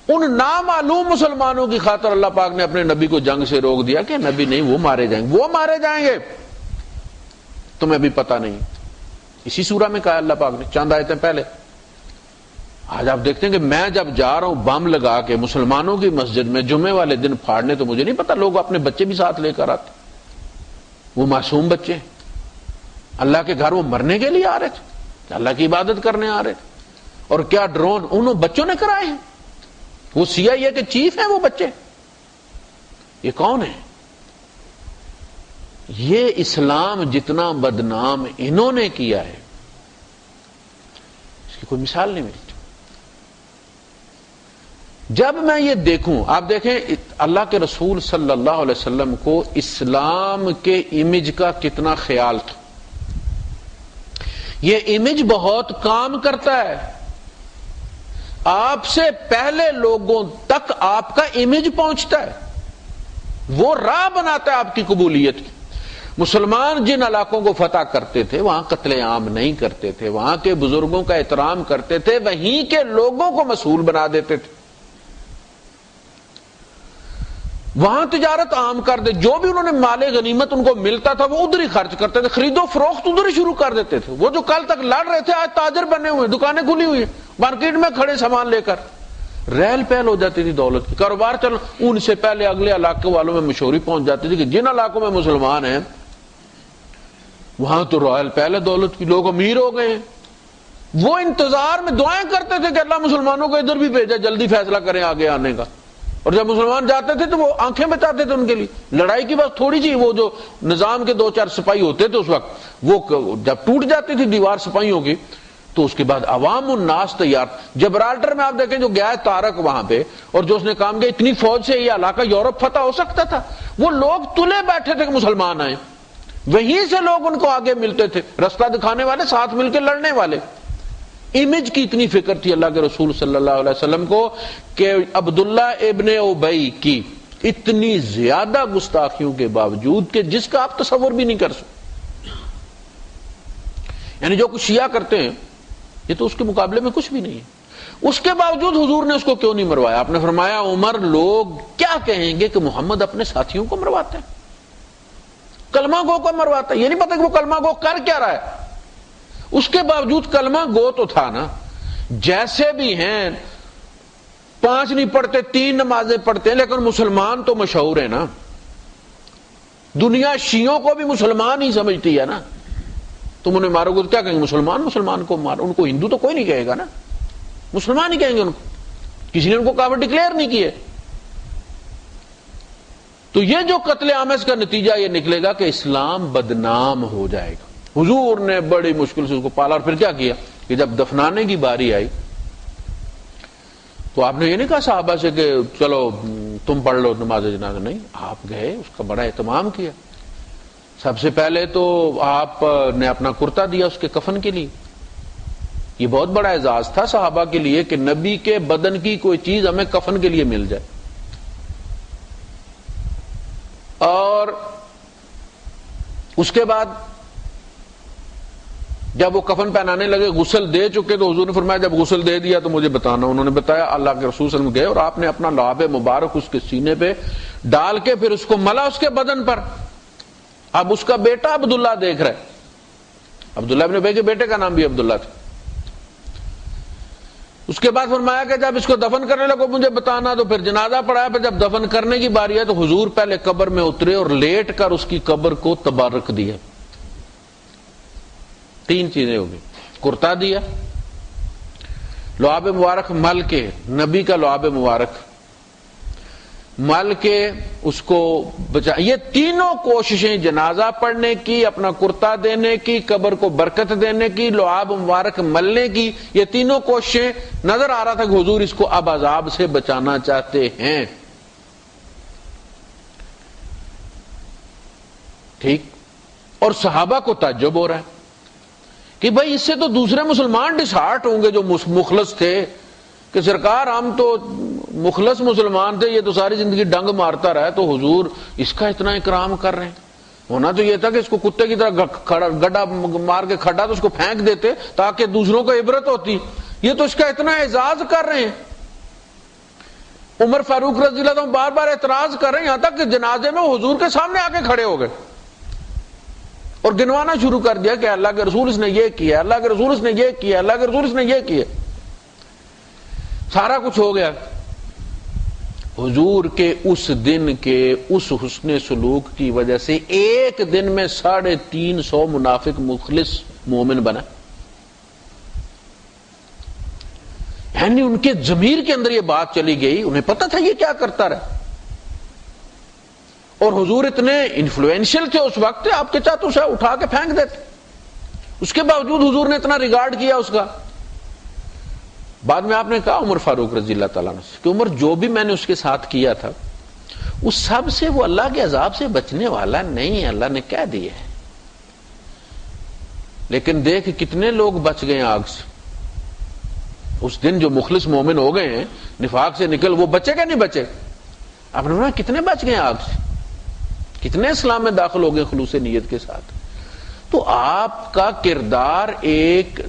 [SPEAKER 1] ان نامعلوم مسلمانوں کی خاطر اللہ پاک نے اپنے نبی کو جنگ سے روک دیا کہ نبی نہیں، وہ مارے جائیں گے تمہیں ابھی پتہ نہیں. اسی سورہ میں کہا اللہ پاک نے چند آیتیں پہلے. آج آپ دیکھتے ہیں کہ میں جب جا رہا ہوں بم لگا کے مسلمانوں کی مسجد میں جمعے والے دن پھاڑنے، تو مجھے نہیں پتا لوگ اپنے بچے بھی ساتھ لے کر آتے. وہ معصوم بچے ہیں. اللہ کے گھر وہ مرنے کے لیے آ رہے تھے، اللہ کی عبادت کرنے آ رہے تھے. اور کیا ڈرون انہوں بچوں نے کرائے ہیں. وہ CIA کے چیف ہیں وہ بچے. یہ کون ہیں؟ یہ اسلام جتنا بدنام انہوں نے کیا ہے اس کی کوئی مثال نہیں ملتی. جب میں یہ دیکھوں، آپ دیکھیں اللہ کے رسول صلی اللہ علیہ وسلم کو اسلام کے امیج کا کتنا خیال تھا. یہ امیج بہت کام کرتا ہے. آپ سے پہلے لوگوں تک آپ کا امیج پہنچتا ہے، وہ راہ بناتا ہے آپ کی قبولیت کی. مسلمان جن علاقوں کو فتح کرتے تھے وہاں قتل عام نہیں کرتے تھے، وہاں کے بزرگوں کا احترام کرتے تھے، وہیں کے لوگوں کو مسئول بنا دیتے تھے. وہاں تجارت عام کر دے، جو بھی انہوں نے مال غنیمت ان کو ملتا تھا وہ ادھر ہی خرچ کرتے تھے، خرید و فروخت ادھر ہی شروع کر دیتے تھے. وہ جو کل تک لڑ رہے تھے آج تاجر بنے ہوئے، دکانیں کھلی ہوئی ہیں، مارکیٹ میں کھڑے سامان لے کر. ریل پہل ہو جاتی تھی دولت کی، کاروبار چل. ان سے پہلے اگلے علاقے والوں میں مشہوری پہنچ جاتی تھی کہ جن علاقوں میں مسلمان ہیں وہاں تو رائل پہل ہے دولت کی، لوگ امیر ہو گئے ہیں. وہ انتظار میں دعائیں کرتے تھے کہ اللہ مسلمانوں کو ادھر بھی بھیجا، جلدی فیصلہ کریں آگے آنے کا. اور جب مسلمان جاتے تھے تو وہ آنکھیں بچاتے تھے ان کے لیے. لڑائی کی بات تھوڑی سی، وہ جو نظام کے 2-4 سپاہی ہوتے تھے اس وقت، وہ جب ٹوٹ جاتی تھی دیوار سپاہیوں کی تو اس کے بعد عوام الناس تیار. جبرالٹر میں آپ دیکھیں جو گیا ہے طارق وہاں پہ، اور جو اس نے کام کیا، اتنی فوج سے یہ علاقہ یورپ فتح ہو سکتا تھا. وہ لوگ تلے بیٹھے تھے کہ مسلمان آئے، وہیں سے لوگ ان کو آگے ملتے تھے، رستہ دکھانے والے، ساتھ مل کے لڑنے والے. امیج کی اتنی فکر تھی اللہ کے رسول صلی اللہ علیہ وسلم کو کہ عبداللہ ابن ابی کی اتنی زیادہ گستاخیوں کے باوجود کہ جس کا آپ تصور بھی نہیں کر سکتے. یعنی جو کچھ شیعہ کرتے ہیں یہ تو اس کے مقابلے میں کچھ بھی نہیں ہے. اس کے باوجود حضور نے اس کو کیوں نہیں مروایا؟ آپ نے فرمایا عمر لوگ کیا کہیں گے کہ محمد اپنے ساتھیوں کو مرواتا ہے، کلمہ گو کو مرواتا ہے. یہ نہیں پتا کہ وہ کلمہ گو کر کیا رہا ہے. اس کے باوجود کلمہ گو تو تھا نا. جیسے بھی ہیں 5 نہیں پڑھتے، 3 نمازیں پڑھتے ہیں، لیکن مسلمان تو مشہور ہے نا. دنیا شیعوں کو بھی مسلمان ہی سمجھتی ہے نا. تم انہیں مارو گے تو کیا کہیں گے؟ مسلمان کو مارو. ان کو ہندو تو کوئی نہیں کہے گا نا، مسلمان ہی کہیں گے ان کو. کسی نے ان کو کافر ڈکلیئر نہیں کیے. تو یہ جو قتل عام ہے اس کا نتیجہ یہ نکلے گا کہ اسلام بدنام ہو جائے گا. حضور نے بڑی مشکل سے اس کو پالا. اور پھر کیا کیا کہ جب دفنانے کی باری آئی تو آپ نے یہ نہیں کہا صحابہ سے کہ چلو تم پڑھ لو نماز جنازہ. نہیں، آپ گئے، اس کا بڑا اہتمام کیا. سب سے پہلے تو آپ نے اپنا کرتا دیا اس کے کفن کے لیے. یہ بہت بڑا اعزاز تھا صحابہ کے لیے کہ نبی کے بدن کی کوئی چیز ہمیں کفن کے لیے مل جائے. اور اس کے بعد جب وہ کفن پہنانے لگے، غسل دے چکے، تو حضور نے فرمایا جب غسل دے دیا تو مجھے بتانا۔ انہوں نے بتایا، اللہ کے رسول صلی اللہ علیہ وسلم گئے اور آپ نے اپنا لعاب مبارک اس کے سینے پہ ڈال کے پھر اس کو ملا اس کے بدن پر۔ اب اس کا بیٹا عبداللہ دیکھ رہا ہے، عبداللہ ابن ابی کے بیٹے کا نام بھی عبداللہ تھا۔ اس کے بعد فرمایا کہ جب اس کو دفن کرنے لگو مجھے بتانا، تو پھر جنازہ پڑھایا، پھر جب دفن کرنے کی باری ہے تو حضور پہلے قبر میں اترے اور لیٹ کر اس کی قبر کو تبارک دیا۔ 3 چیزیں ہوگی، کرتا دیا، لعاب مبارک مل کے، نبی کا لعاب مبارک مل کے اس کو بچا۔ یہ تینوں کوششیں، جنازہ پڑھنے کی، اپنا کرتا دینے کی، قبر کو برکت دینے کی، لعاب مبارک ملنے کی، یہ تینوں کوششیں نظر آ رہا تھا کہ حضور اس کو اب عذاب سے بچانا چاہتے ہیں۔ ٹھیک، اور صحابہ کو تعجب ہو رہا ہے کہ بھائی اس سے تو دوسرے مسلمان ڈسہارٹ ہوں گے جو مخلص تھے کہ سرکار ہم تو مخلص مسلمان تھے، یہ تو ساری زندگی ڈنگ مارتا رہا، تو حضور اس کا اتنا اکرام کر رہے ہیں۔ ہونا تو یہ تھا کہ اس کو کتے کی طرح گڈا مار کے کھڈا تو اس کو پھینک دیتے تاکہ دوسروں کو عبرت ہوتی، یہ تو اس کا اتنا اعزاز کر رہے ہیں۔ عمر فاروق رضی اللہ عنہ بار بار اعتراض کر رہے ہیں، یہاں تک کہ جنازے میں حضور کے سامنے آ کے کھڑے ہو گئے اور گنوانا شروع کر دیا کہ اللہ کے رسول اس نے یہ کیا، اللہ کے رسول اس نے یہ کیا، اللہ کے رسول اس نے یہ کیا۔ سارا کچھ ہو گیا۔ حضور کے اس دن کے اس حسن سلوک کی وجہ سے ایک دن میں 350 منافق مخلص مومن بنا۔ یعنی ان کے ضمیر کے اندر یہ بات چلی گئی، انہیں پتا تھا یہ کیا کرتا رہا، اور حضور اتنے انفلوئنشل تھے اس وقت، آپ کے چاہتے اسے اٹھا کے پھینک دیتے، اس کے باوجود حضور نے اتنا ریگارڈ کیا اس کا۔ بعد میں آپ نے کہا عمر فاروق رضی اللہ تعالیٰ عنہ سے کہ عمر جو بھی میں نے اس کے ساتھ کیا تھا اس سب سے وہ اللہ کے عذاب سے بچنے والا نہیں ہے، اللہ نے کہہ دیا ہے، لیکن دیکھ کتنے لوگ بچ گئے آگ سے۔ اس دن جو مخلص مومن ہو گئے ہیں، نفاق سے نکل، وہ بچے کہ نہیں بچے؟ آپ نے کہا کتنے بچ گئے آگ سے، کتنے اسلام میں داخل ہو گئے خلوص نیت کے ساتھ۔ تو آپ کا کردار ایک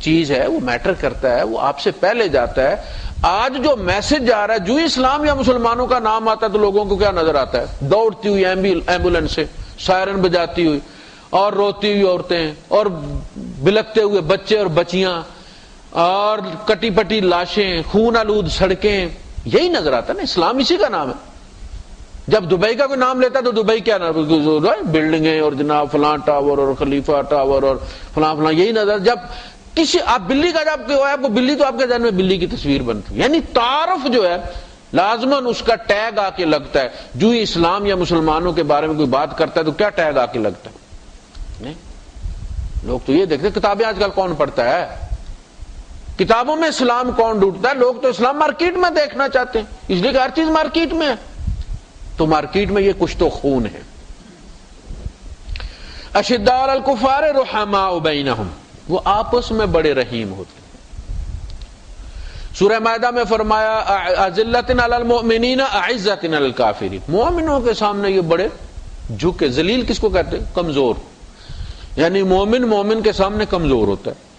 [SPEAKER 1] چیز ہے، وہ میٹر کرتا ہے، وہ آپ سے پہلے جاتا ہے۔ آج جو میسج جا رہا ہے، جو اسلام یا مسلمانوں کا نام آتا ہے تو لوگوں کو کیا نظر آتا ہے؟ دوڑتی ہوئی ایمبولینس سے، سائرن بجاتی ہوئی، اور روتی ہوئی عورتیں، اور بلکتے ہوئے بچے اور بچیاں، اور کٹی پٹی لاشیں، خون آلود سڑکیں، یہی نظر آتا ہے نا۔ اسلام اسی کا نام ہے۔ جب دبئی کا کوئی نام لیتا ہے تو دبئی کیا نام، بلڈنگیں اور جناب فلاں ٹاور اور خلیفہ ٹاور اور فلاں فلاں، یہی نظر۔ جب کسی آپ بلی کا جب آپ کو بلی، تو آپ کے ذہن میں بلی کی تصویر بنتی ہے، یعنی تعارف جو ہے لازماً اس کا ٹیگ آ کے لگتا ہے۔ جو ہی اسلام یا مسلمانوں کے بارے میں کوئی بات کرتا ہے تو کیا ٹیگ آ کے لگتا ہے؟ نہیں، لوگ تو یہ دیکھتے ہیں کتابیں آج کل کون پڑھتا ہے، کتابوں میں اسلام کون ڈھونڈتا ہے۔ لوگ تو اسلام مارکیٹ میں دیکھنا چاہتے ہیں، اس لیے کہ ہر چیز مارکیٹ میں ہے، تو مارکیٹ میں یہ کچھ تو خون ہے۔ اشداء علی الکفار رحماء بینہم، وہ آپس میں بڑے رحیم ہوتے ہیں۔ سورہ مائدہ میں فرمایا اذلۃ علی المؤمنین اعزۃ علی الکافرین، مومنوں کے سامنے یہ بڑے جھکے، ذلیل کس کو کہتے ہیں؟ کمزور، یعنی مومن کے سامنے کمزور ہوتا ہے،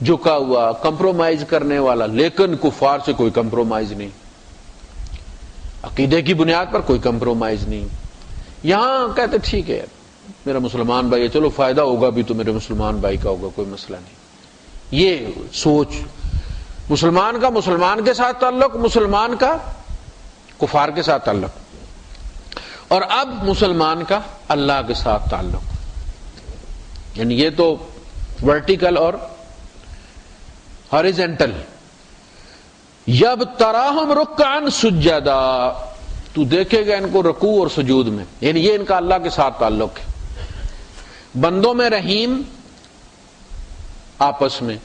[SPEAKER 1] جھکا ہوا، کمپرومائز کرنے والا، لیکن کفار سے کوئی کمپرومائز نہیں، عقیدے کی بنیاد پر کوئی کمپرومائز نہیں۔ یہاں کہتے ٹھیک ہے میرا مسلمان بھائی ہے، چلو فائدہ ہوگا بھی تو میرے مسلمان بھائی کا ہوگا، کوئی مسئلہ نہیں۔ یہ سوچ، مسلمان کا مسلمان کے ساتھ تعلق، مسلمان کا کفار کے ساتھ تعلق، اور اب مسلمان کا اللہ کے ساتھ تعلق، یعنی یہ تو ورٹیکل اور ہاریزنٹل۔ یب تراہم رکعن سجدا، تو دیکھے گا ان کو رکوع اور سجود میں، یعنی یہ ان کا اللہ کے ساتھ تعلق ہے۔ بندوں میں رحیم، آپس میں،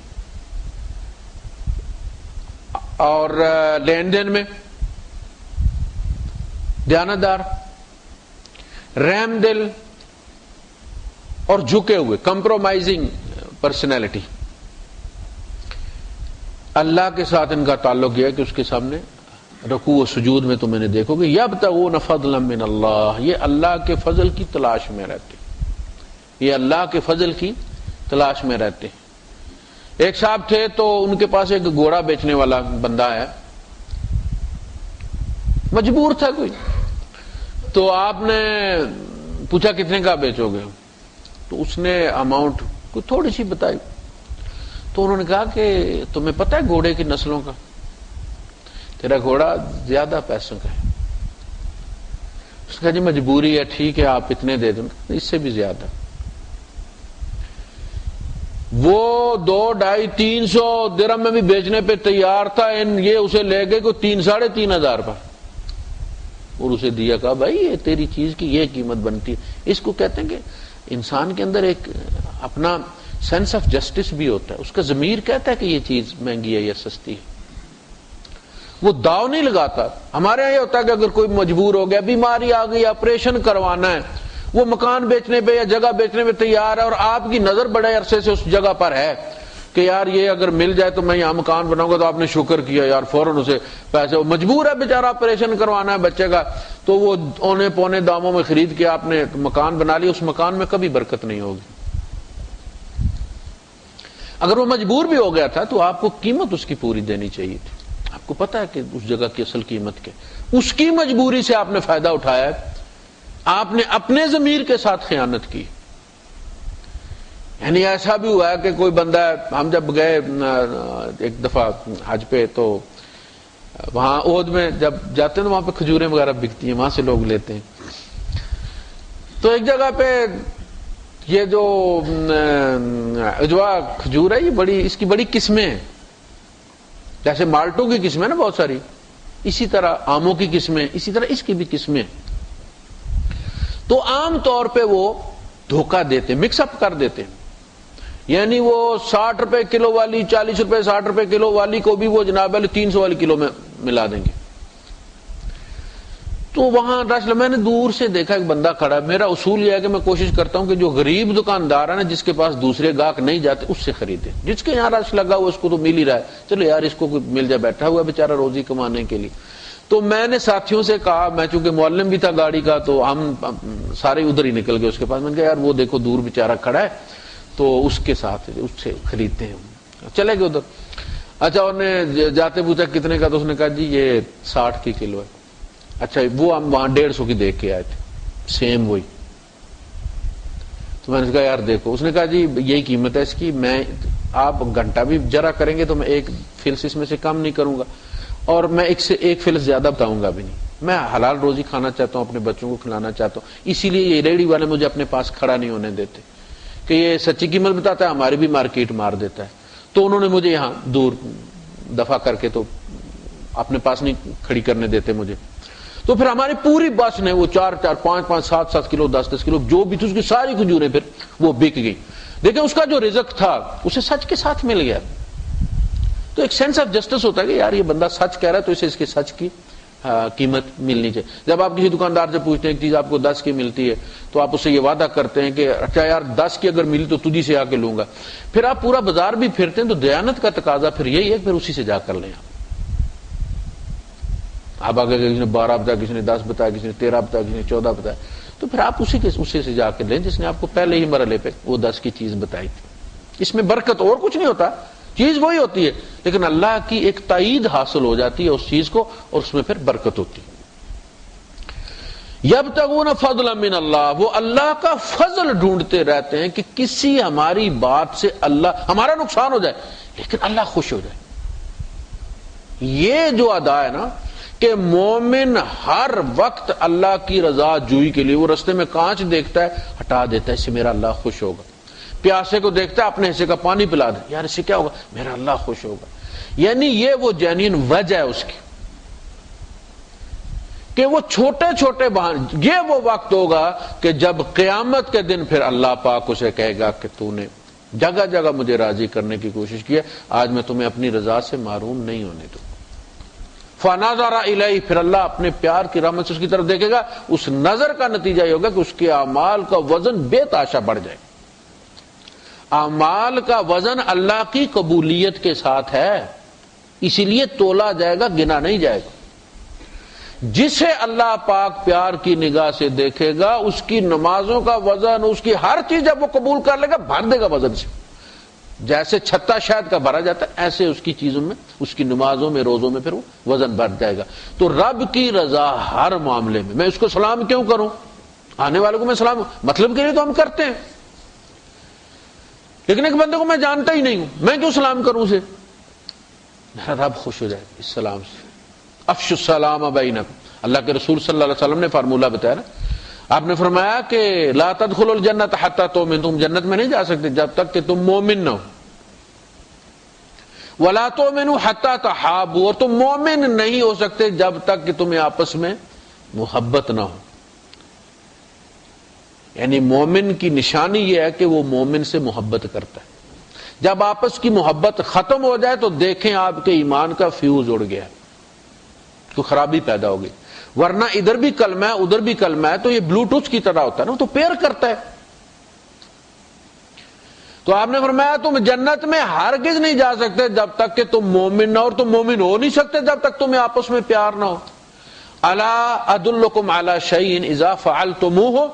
[SPEAKER 1] اور لین دین میں دیانتدار، رحم دل، اور جھکے ہوئے، کمپرومائزنگ پرسنالٹی۔ اللہ کے ساتھ ان کا تعلق یہ ہے کہ اس کے سامنے رکوع و سجود میں تم انہیں دیکھو گے، یبتغون فضلا من اللہ، یہ اللہ کے فضل کی تلاش میں رہتے، یہ اللہ کے فضل کی تلاش میں رہتے ہیں. ایک صاحب تھے تو ان کے پاس ایک گھوڑا بیچنے والا بندہ ہے، مجبور تھا کوئی، تو آپ نے پوچھا کتنے کا بیچو گے؟ تو اس نے اماؤنٹ کوئی تھوڑی سی بتائی. تو انہوں نے کہا کہ تمہیں پتہ ہے گھوڑے کی نسلوں کا؟ تیرا گھوڑا زیادہ پیسوں کا ہے. اس نے کہا جی مجبوری ہے، ٹھیک ہے آپ اتنے دے دوں، اس سے بھی زیادہ. وہ 200-250-300 درہم میں بھی بیچنے پہ تیار تھا، یہ اسے لے گئے کوئی 3,500 پر، اور اسے دیا. کہا بھائی یہ تیری چیز کی یہ قیمت بنتی ہے. اس کو کہتے ہیں کہ انسان کے اندر ایک اپنا سینس آف جسٹس بھی ہوتا ہے، اس کا ضمیر کہتا ہے کہ یہ چیز مہنگی ہے یا سستی ہے. وہ داؤ نہیں لگاتا. ہمارے یہاں یہ ہوتا ہے کہ اگر کوئی مجبور ہو گیا، بیماری آ گئی، آپریشن کروانا ہے، وہ مکان بیچنے پہ یا جگہ بیچنے پہ تیار ہے، اور آپ کی نظر بڑے عرصے سے اس جگہ پر ہے کہ یار یہ اگر مل جائے تو میں یہاں مکان بناؤں گا، تو آپ نے شکر کیا یار، فوراً اسے پیسے، وہ مجبور ہے بیچارہ، آپریشن کروانا ہے بچے کا، تو وہ اونے پونے داموں میں خرید کے آپ نے مکان بنا لیا. اس مکان میں کبھی برکت نہیں ہوگی. اگر وہ مجبور بھی ہو گیا تھا تو آپ کو قیمت اس کی پوری دینی چاہیے تھی. آپ کو پتا ہے کہ اس جگہ کی اصل قیمت کیا، اس کی مجبوری سے آپ نے فائدہ اٹھایا ہے، آپ نے اپنے ضمیر کے ساتھ خیانت کی. یعنی ایسا بھی ہوا ہے کہ کوئی بندہ ہے، ہم جب گئے ایک دفعہ حج پہ، تو وہاں احد میں جب جاتے ہیں تو وہاں پہ کھجوریں وغیرہ بکتی ہیں، وہاں سے لوگ لیتے ہیں. تو ایک جگہ پہ یہ جو اجوا کھجور ہے، یہ بڑی، اس کی بڑی قسمیں ہیں. جیسے مالٹوں کی قسمیں نا بہت ساری، اسی طرح آموں کی قسمیں، اسی طرح اس کی بھی قسمیں. تو عام طور پہ وہ دھوکہ دیتے، مکس اپ کر دیتے. یعنی وہ 60 روپے کلو والی، 40 روپے 60 روپے کلو والی کو بھی وہ جناب علی 300 والی کلو میں ملا دیں گے. تو وہاں میں نے دور سے دیکھا ایک بندہ کھڑا ہے. میرا اصول یہ ہے کہ میں کوشش کرتا ہوں کہ جو غریب دکاندار ہے نا، جس کے پاس دوسرے گاہک نہیں جاتے، اس سے خریدے. جس کے یہاں رش لگا ہوا اس کو تو مل ہی رہا ہے، چلو یار اس کو کوئی مل جائے، بیٹھا ہوا بیچارہ روزی کمانے کے لیے. تو میں نے ساتھیوں سے کہا، میں چونکہ معلم بھی تھا گاڑی کا، تو ہم سارے ادھر ہی نکل گئے اس کے پاس. میں نے کہا یار وہ دیکھو دور بیچارہ کھڑا ہے، تو اس کے ساتھ اس سے خریدتے ہیں. چلے گئے ادھر. اچھا انہوں نے جاتے پوچھا کتنے کا، تو اس نے کہا جی یہ 60 کی کلو ہے. اچھا وہ ہم وہاں 150 کی دیکھ کے آئے تھے، سیم وہی. تو میں نے کہا یار دیکھو. اس نے کہا جی یہی قیمت ہے اس کی، میں آپ گھنٹہ بھی جرا کریں گے تو میں ایک فلس اس میں سے کم نہیں کروں گا، اور میں ایک فلس زیادہ بتاؤں گا بھی نہیں. میں حلال روزی کھانا چاہتا ہوں، اپنے بچوں کو کھلانا چاہتا ہوں، اسی لیے یہ ریڑھی والے مجھے اپنے پاس کھڑا نہیں ہونے دیتے کہ یہ سچی قیمت بتاتا ہے، ہماری بھی مارکیٹ مار دیتا ہے. تو انہوں نے مجھے یہاں دور دفع کر کے تو اپنے پاس نہیں کھڑی کرنے دیتے مجھے. تو پھر ہماری پوری بس نے وہ 4 5 5 7 7 کلو 10 10 کلو جو بھی تھی، اس کی ساری کھجوریں پھر وہ بک گئی. دیکھیں اس کا جو رزق تھا اسے سچ کے ساتھ مل گیا. تو ایک سینس آف جسٹس ہوتا ہے کہ یار یہ بندہ سچ کہہ رہا ہے تو اسے اس کے سچ کی قیمت ملنی چاہیے. جب آپ کسی دکاندار سے پوچھتے ہیں ایک چیز آپ کو 10 کی ملتی ہے، تو آپ اس سے یہ وعدہ کرتے ہیں کہ اچھا یار 10 کی اگر ملی تو تجھی سے آ کے لوں گا. پھر آپ پورا بازار بھی پھرتے ہیں تو دیانت کا تقاضا پھر یہی ہے، پھر اسی سے جا کر لیں. آپ آگے کسی نے 12 بتایا، کسی نے 10 بتایا، کسی نے 13 بتایا، کسی نے 14 بتایا، تو پھر آپ اسی سے جا کے لیں جس نے آپ کو پہلے ہی مرحلے پہ وہ 10 کی چیز بتائی تھی. اس میں برکت اور کچھ نہیں ہوتا، چیز وہی ہوتی ہے، لیکن اللہ کی ایک تائید حاصل ہو جاتی ہے اس چیز کو، اور اس میں پھر برکت ہوتی ہے. یبتغون فضلا من اللہ، وہ اللہ کا فضل ڈھونڈتے رہتے ہیں کہ کسی ہماری بات سے اللہ، ہمارا نقصان ہو جائے لیکن اللہ خوش ہو جائے. یہ جو ادا ہے نا کہ مومن ہر وقت اللہ کی رضا جوئی کے لیے، وہ رستے میں کانچ دیکھتا ہے ہٹا دیتا ہے، اس سے میرا اللہ خوش ہوگا. پیاسے کو دیکھتا ہے اپنے حصے کا پانی پلا دے، یار اس سے کیا ہوگا، میرا اللہ خوش ہوگا. یعنی یہ وہ جینین وجہ ہے اس کی کہ وہ چھوٹے چھوٹے بہانے. یہ وہ وقت ہوگا کہ جب قیامت کے دن پھر اللہ پاک اسے کہے گا کہ تو نے جگہ جگہ مجھے راضی کرنے کی کوشش کی ہے، آج میں تمہیں اپنی رضا سے محروم نہیں ہونے دوں. فنظر الیہ، پھر اللہ اپنے پیار کی رحمت سے اس کی طرف دیکھے گا. اس نظر کا نتیجہ یہ ہوگا کہ اس کے اعمال کا وزن بے تحاشا بڑھ جائے. اعمال کا وزن اللہ کی قبولیت کے ساتھ ہے، اسی لیے تولا جائے گا، گنا نہیں جائے گا. جسے اللہ پاک پیار کی نگاہ سے دیکھے گا اس کی نمازوں کا وزن، اس کی ہر چیز جب وہ قبول کر لے گا بھر دے گا وزن سے، جیسے چھتا شہد کا بھرا جاتا ہے ایسے اس کی چیزوں میں، اس کی نمازوں میں، روزوں میں پھر وہ وزن بھر جائے گا۔ تو رب کی رضا ہر معاملے میں، میں اس کو سلام کیوں کروں؟ آنے والوں کو میں سلام مطلب کے لیے تو ہم کرتے ہیں، لیکن ایک بندے کو میں جانتا ہی نہیں ہوں، میں کیوں سلام کروں اسے؟ میرا رب خوش ہو جائے اس سلام سے۔ افشوا السلام بینکم، اللہ کے رسول صلی اللہ علیہ وسلم نے فارمولہ بتایا نا، آپ نے فرمایا کہ لا تدخلوا الجنت حتی تؤمنوا، تم جنت میں نہیں جا سکتے جب تک کہ تم مومن نہ ہو، ولا تؤمنوا حتی تحابوا، اور تم مومن نہیں ہو سکتے جب تک کہ تمہیں آپس میں محبت نہ ہو۔ یعنی مومن کی نشانی یہ ہے کہ وہ مومن سے محبت کرتا ہے، جب آپس کی محبت ختم ہو جائے تو دیکھیں آپ کے ایمان کا فیوز اڑ گیا، کوئی خرابی پیدا ہو گئی، ورنہ ادھر بھی کلمہ ہے ادھر بھی کلمہ ہے تو یہ بلوٹوتھ کی طرح ہوتا ہے نا، وہ تو پیر کرتا ہے۔ تو آپ نے فرمایا تم جنت میں ہرگز نہیں جا سکتے جب تک کہ تم مومن نہ ہو، اور تم مومن ہو نہیں سکتے جب تک تمہیں آپس میں پیار نہ ہو۔ الا ادلکم علی شیء اذا فعلتموہ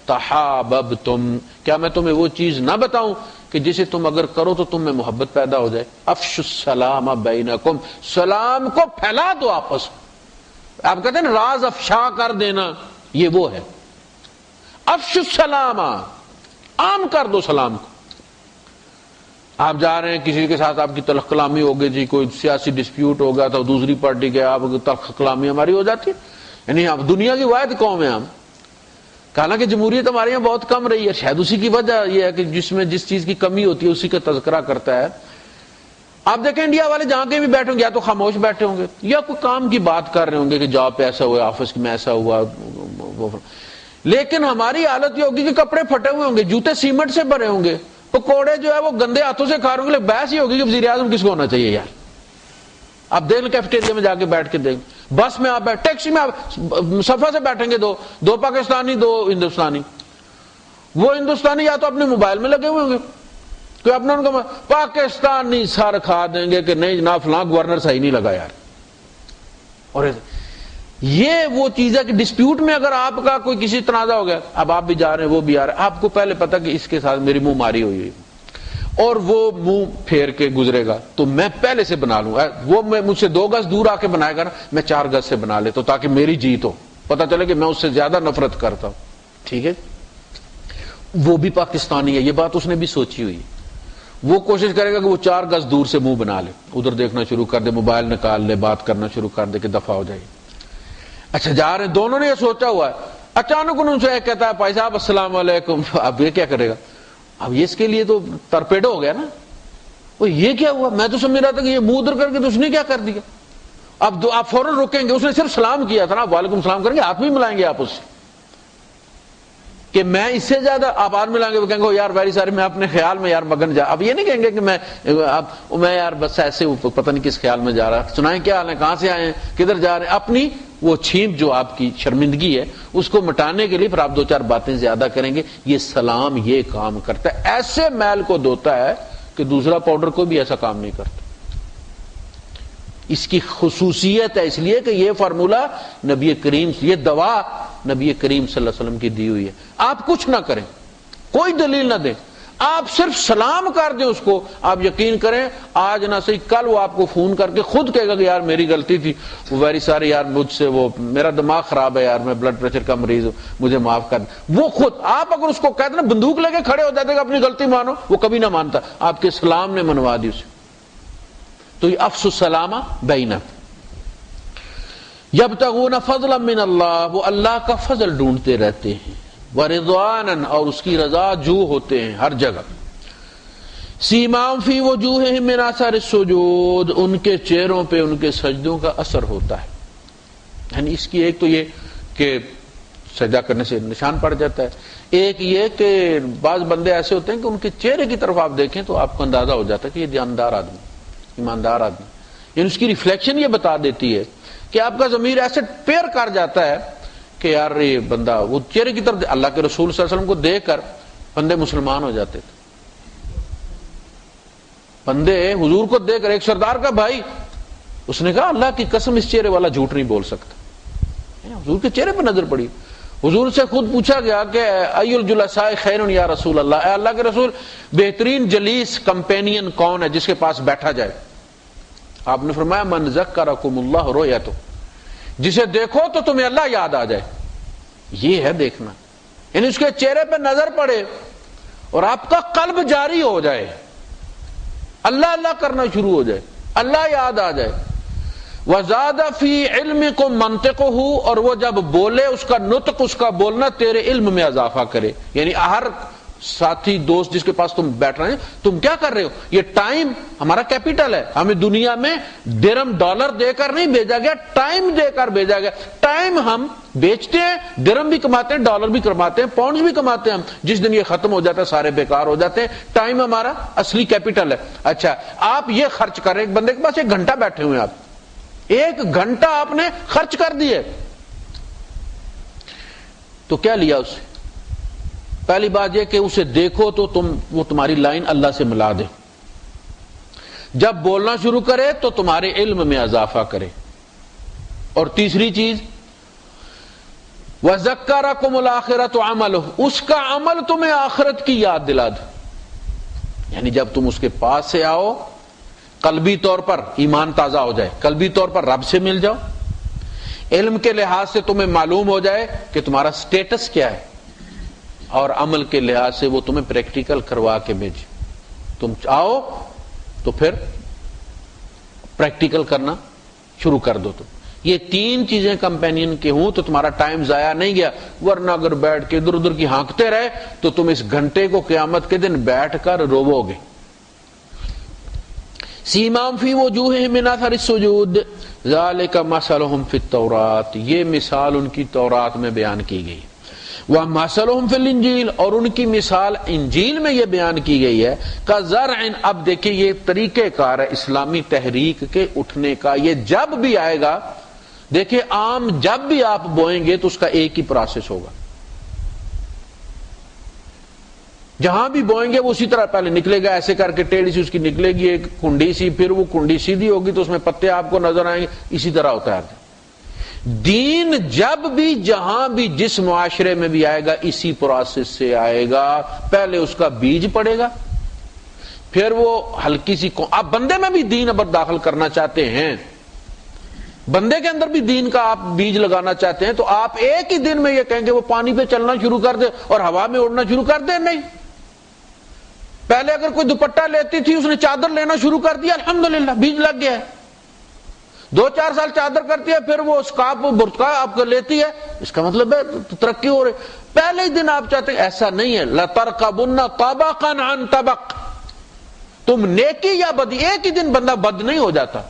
[SPEAKER 1] تحاببتم، کیا میں تمہیں وہ چیز نہ بتاؤں کہ جسے تم اگر کرو تو تم میں محبت پیدا ہو جائے؟ افشوا السلام بینکم، سلام کو پھیلا دو آپس میں۔ آپ کہتے ہیں راز افشا کر دینا، یہ وہ ہے افشوا السلام، عام کر دو سلام کو۔ آپ جا رہے ہیں کسی کے ساتھ آپ کی تلخ کلامی ہو گئی جی، کوئی سیاسی ڈسپیوٹ ہوگا تو دوسری پارٹی کے آپ تلخ کلامی ہماری ہو جاتی ہے، یعنی آپ دنیا کی واحد قوم ہے ہم، حالانکہ جمہوریت ہمارے یہاں بہت کم رہی ہے، شاید اسی کی وجہ یہ ہے کہ جس میں جس چیز کی کمی ہوتی ہے اسی کا تذکرہ کرتا ہے۔ آپ دیکھیں انڈیا والے جہاں کہیں بھی بیٹھے ہوں گے یا تو خاموش بیٹھے ہوں گے یا کوئی کام کی بات کر رہے ہوں گے کہ جاب پہ ایسا ہوا، آفس میں ایسا ہوا، لیکن ہماری حالت یہ ہوگی کہ کپڑے پھٹے ہوئے ہوں گے، جوتے سیمنٹ سے بھرے ہوں گے، پکوڑے جو ہے وہ گندے ہاتھوں سے کھا رہے ہوں گے، بحث یہ ہوگی کہ وزیر اعظم کس کو ہونا چاہیے یار۔ آپ دیکھ لیں کیفیٹیریا میں جا کے بیٹھ کے دیکھ، بس میں آپ ٹیکسی میں آپ صفحہ سے بیٹھیں گے، دو پاکستانی دو ہندوستانی، وہ ہندوستانی یا تو اپنے موبائل میں لگے ہوئے ہوں گے، کوئی اپنا ان کا پاکستانی سر کھا دیں گے کہ نہیں جناب فلاں گورنر صحیح نہیں لگا یار۔ اور یہ وہ چیز ہے کہ ڈسپیوٹ میں اگر آپ کا کوئی کسی تنازع ہو گیا، اب آپ بھی جا رہے ہیں وہ بھی آ رہے ہیں، آپ کو پہلے پتا کہ اس کے ساتھ میری منہ ماری ہوئی اور وہ منہ پھیر کے گزرے گا تو میں پہلے سے بنا لوں، وہ مجھ سے 2 گز دور آ کے بنائے گا نا، میں 4 گز سے بنا لیتا ہوں تاکہ میری جیت ہو، پتا چلے کہ میں اس سے زیادہ نفرت کرتا ہوں، ٹھیک ہے۔ وہ بھی پاکستانی ہے، یہ بات اس نے بھی سوچی ہوئی ہے، وہ کوشش کرے گا کہ وہ 4 گز دور سے منہ بنا لے، ادھر دیکھنا شروع کر دے، موبائل نکال لے، بات کرنا شروع کر دے کہ دفعہ ہو جائے۔ اچھا جا رہے ہیں، دونوں نے یہ سوچا ہوا ہے، اچانک ان سے ایک کہتا ہے بھائی صاحب السلام علیکم، اب یہ کیا کرے گا؟ اب یہ اس کے لیے تو ترپیڈو ہو گیا نا، وہ یہ کیا ہوا؟ میں تو سمجھ رہا تھا کہ یہ منہ ادھر کر کے تو اس نے کیا کر دیا۔ اب آپ فوراً رکیں گے، اس نے صرف سلام کیا تھا نا، وعلیکم السلام کریں گے، ہاتھ بھی ملائیں گے آپ اس سے، کہ میں اس سے زیادہ آپ ہاتھ ملائیں گے، وہ کہیں گے یار ویری ساری، میں اپنے خیال میں یار مگن جا، اب یہ نہیں کہیں گے کہ میں یار بس ایسے پتہ نہیں کس خیال میں جا رہا، سنائیں کیا حال ہے، کہاں سے آئے ہیں، کدھر جا رہے ہیں، اپنی وہ چھینپ جو آپ کی شرمندگی ہے اس کو مٹانے کے لیے پھر آپ 2-4 باتیں زیادہ کریں گے۔ یہ سلام یہ کام کرتا ہے، ایسے میل کو دھوتا ہے کہ دوسرا پاؤڈر کو بھی ایسا کام نہیں کرتا۔ اس کی خصوصیت ہے، اس لیے کہ یہ فارمولہ نبی کریم، یہ دوا نبی کریم صلی اللہ علیہ وسلم کی دی ہوئی ہے۔ آپ کچھ نہ کریں، کوئی دلیل نہ دیں، آپ صرف سلام کر دیں اس کو، آپ یقین کریں آج نہ صحیح کل وہ آپ کو فون کر کے خود کہے گا کہ یار میری غلطی تھی، وہ ویری ساری یار مجھ سے، وہ میرا دماغ خراب ہے یار، میں بلڈ پریشر کا مریض ہوں، مجھے معاف کر دیں۔ وہ خود، آپ اگر اس کو کہتے نا بندوق لے کے کھڑے ہو جاتے کہ اپنی غلطی مانو، وہ کبھی نہ مانتا، آپ کے سلام نے منوا دی اسے۔ تو یہ افشوا السلام بینکم، یبتغون فضلا من اللہ، وہ اللہ کا فضل ڈھونڈتے رہتے ہیں، ورضوانا، اور اس کی رضا جو ہوتے ہیں ہر جگہ، سیماہم فی وجوہہم من اثر السجود، ان کے چہروں پہ ان کے سجدوں کا اثر ہوتا ہے، یعنی اس کی ایک تو یہ کہ سجدہ کرنے سے نشان پڑ جاتا ہے، ایک یہ کہ بعض بندے ایسے ہوتے ہیں کہ ان کے چہرے کی طرف آپ دیکھیں تو آپ کو اندازہ ہو جاتا ہے کہ یہ دیندار آدمی، ایماندار آدمی، یعنی اس کی ریفلیکشن یہ بتا دیتی ہے کہ آپ کا ضمیر ایسے پیر کر جاتا ہے کہ یار یہ بندہ، وہ چہرے کی طرف، اللہ کے رسول صلی اللہ علیہ وسلم کو دیکھ کر بندے مسلمان ہو جاتے تھے، بندے حضور کو دیکھ کر، ایک سردار کا بھائی، اس نے کہا اللہ کی قسم اس چہرے والا جھوٹ نہیں بول سکتا، حضور کے چہرے پہ نظر پڑی. حضور سے خود پوچھا گیا کہ ای الجلساء خیر یا رسول اللہ، اے اللہ کے رسول بہترین جلیس کمپینین کون ہے جس کے پاس بیٹھا جائے؟ آپ نے فرمایا من ذکرکم اللہ رؤیتہ، جسے دیکھو تو تمہیں اللہ یاد آ جائے. یہ ہے دیکھنا، یعنی اس کے چہرے پہ نظر پڑے اور آپ کا قلب جاری ہو جائے، اللہ اللہ کرنا شروع ہو جائے، اللہ یاد آ جائے. وزاد فی علمکم منطقہ، اور وہ جب بولے اس کا نطق، اس کا بولنا تیرے علم میں اضافہ کرے. یعنی ہر ساتھی دوست جس کے پاس تم بیٹھ رہے ہیں، تم کیا کر رہے ہو؟ یہ ٹائم ہمارا کیپٹل ہے، ہمیں دنیا میں درم ڈالر دے کر نہیں بھیجا گیا، ٹائم دے کر بھیجا گیا. ٹائم ہم بیچتے ہیں، درم بھی کماتے ہیں، ڈالر بھی کماتے ہیں، پاؤنڈز بھی کماتے ہیں. ہم جس دن یہ ختم ہو جاتا ہے سارے بیکار ہو جاتے ہیں. ٹائم ہمارا اصلی کیپٹل ہے. اچھا آپ یہ خرچ کر رہے ہیں، ایک بندے کے پاس 1 گھنٹہ بیٹھے ہوئے ہیں، آپ 1 گھنٹہ آپ نے خرچ کر دیے، تو کیا لیا اس سے؟ پہلی بات یہ کہ اسے دیکھو تو وہ تمہاری لائن اللہ سے ملا دے، جب بولنا شروع کرے تو تمہارے علم میں اضافہ کرے. اور تیسری چیز وَذَكَّرَكُمُ الْآخِرَةُ عَمَلُهُ، اس کا عمل تمہیں آخرت کی یاد دلا دے. یعنی جب تم اس کے پاس سے آؤ، قلبی طور پر ایمان تازہ ہو جائے، قلبی طور پر رب سے مل جاؤ، علم کے لحاظ سے تمہیں معلوم ہو جائے کہ تمہارا سٹیٹس کیا ہے، اور عمل کے لحاظ سے وہ تمہیں پریکٹیکل کروا کے بھیجے. تم آؤ تو پھر پریکٹیکل کرنا شروع کر دو. تم یہ 3 چیزیں کمپینین کے ہوں تو تمہارا ٹائم ضائع نہیں گیا. ورنہ اگر بیٹھ کے ادھر ادھر کی ہانکتے رہے تو تم اس گھنٹے کو قیامت کے دن بیٹھ کر روو گے. سیمام فی وجوہہم من اثر السجود ذالک مثلہم فی التوراۃ، یہ مثال ان کی تورات میں بیان کی گئی. وَمَثَلُهُمْ فِي الْإِنْجِيلِ، اور ان کی مثال انجیل میں یہ بیان کی گئی ہے. كَزَرْعٍ، اب دیکھیں یہ طریقہ کار ہے اسلامی تحریک کے اٹھنے کا. یہ جب بھی آئے گا، دیکھیں عام جب بھی آپ بوئیں گے تو اس کا ایک ہی پروسیس ہوگا. جہاں بھی بوئیں گے وہ اسی طرح پہلے نکلے گا، ایسے کر کے ٹیڑھی سی اس کی نکلے گی ایک کنڈی سی، پھر وہ کنڈی سیدھی ہوگی تو اس میں پتے آپ کو نظر آئیں گے. اسی طرح ہوتا ہے دین. جب بھی جہاں بھی جس معاشرے میں بھی آئے گا اسی پروسیس سے آئے گا. پہلے اس کا بیج پڑے گا، پھر وہ ہلکی سی آپ بندے میں بھی دین اب داخل کرنا چاہتے ہیں، بندے کے اندر بھی دین کا آپ بیج لگانا چاہتے ہیں، تو آپ ایک ہی دن میں یہ کہیں گے وہ پانی پہ چلنا شروع کر دے اور ہوا میں اڑنا شروع کر دے؟ نہیں. پہلے اگر کوئی دوپٹہ لیتی تھی اس نے چادر لینا شروع کر دیا، الحمدللہ بیج لگ گیا ہے. 2-4 سال چادر کرتی ہے، پھر وہ اسکارف برقع آپ کو لیتی ہے، اس کا مطلب ہے ترقی ہو رہی. پہلے ہی دن آپ چاہتے ہیں، ایسا نہیں ہے. لَتَرْكَبُنَّ طَبَقًا عَنْ طَبَقٍ، تم نیکی یا بدی، ایک ہی دن بندہ بد نہیں ہو جاتا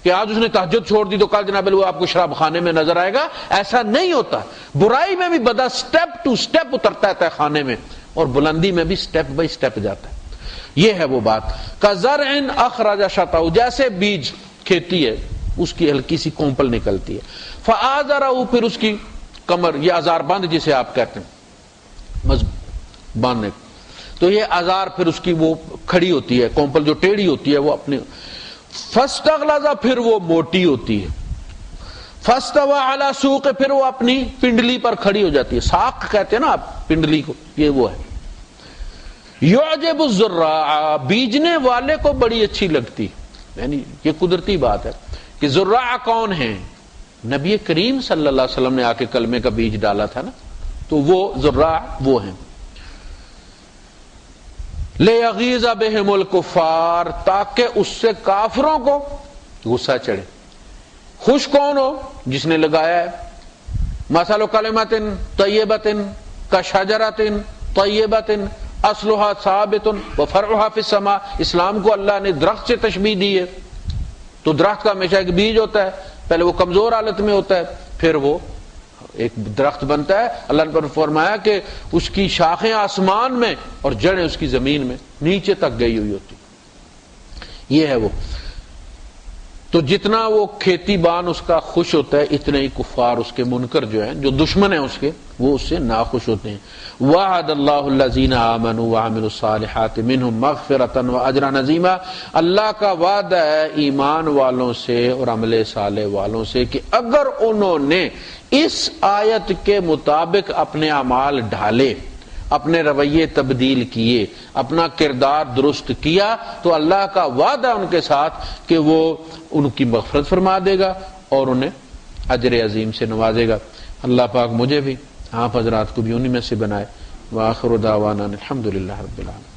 [SPEAKER 1] کہ آج اس نے تہجد چھوڑ دی تو کل جناب وہ آپ کو شراب خانے میں نظر آئے گا. ایسا نہیں ہوتا. برائی میں بھی بندہ سٹیپ ٹو سٹیپ اترتا ہے خانے میں، اور بلندی میں بھی سٹیپ بائی سٹیپ جاتا ہے. یہ ہے وہ بات. کَزَرْعٍ أَخْرَجَ شَطْأَهُ، جیسے بیج کھیتی ہے اس کی ہلکی سی کونپل نکلتی ہے. فَآزَرَهُ، پھر اس کی کمر، یہ آزار بند جسے آپ کہتے ہیں باندھنے، تو یہ آزار پھر اس کی وہ کھڑی ہوتی ہے، کونپل جو ٹیڑھی ہوتی ہے وہ اپنے. فَاسْتَغْلَظَ، پھر وہ موٹی ہوتی ہے. فَاسْتَوَىٰ عَلَىٰ سُوقِ، پھر وہ اپنی پنڈلی پر کھڑی ہو جاتی ہے. ساق کہتے ہیں نا آپ پنڈلی کو، یہ وہ ہے. يُعْجِبُ الزُّرَّاعَ، بیجنے والے کو بڑی اچھی لگتی. یعنی یہ قدرتی بات ہے کہ زراع کون ہیں؟ نبی کریم صلی اللہ علیہ وسلم نے آ کے کلمے کا بیج ڈالا تھا نا، تو وہ زراع وہ ہیں. لِيَغِيظَ بِهِمُ الْكُفَّارَ، تاکہ اس سے کافروں کو غصہ چڑھے. خوش کون ہو؟ جس نے لگایا ہے. مَثَلُ كَلِمَةٍ طَيِّبَةٍ كَشَجَرَةٍ طَيِّبَةٍ اصلها ثابت وفرعها في السماء. اسلام کو اللہ نے درخت سے تشبیہ دی ہے، تو درخت کا ہمیشہ ایک بیج ہوتا ہے، پہلے وہ کمزور حالت میں ہوتا ہے، پھر وہ ایک درخت بنتا ہے. اللہ نے فرمایا کہ اس کی شاخیں آسمان میں اور جڑیں اس کی زمین میں نیچے تک گئی ہوئی ہوتی. یہ ہے وہ. تو جتنا وہ کھیتی بان اس کا خوش ہوتا ہے اتنے ہی کفار اس کے منکر جو ہیں، جو دشمن ہیں اس کے، وہ اس سے ناخوش ہوتے ہیں۔ وعد اللہ الذین آمنوا وعملوا الصالحات منہم مغفرۃ واجرا عظیما، اللہ کا وعدہ ہے ایمان والوں سے اور عمل صالح والوں سے کہ اگر انہوں نے اس آیت کے مطابق اپنے اعمال ڈھالے، اپنے رویے تبدیل کیے، اپنا کردار درست کیا، تو اللہ کا وعدہ ان کے ساتھ کہ وہ ان کی مغفرت فرما دے گا اور انہیں اجر عظیم سے نوازے گا۔ اللہ پاک مجھے بھی آپ حضرات کو بھی انہی میں سے بنائے۔ وآخر دعوانا الحمدللہ رب العالمین۔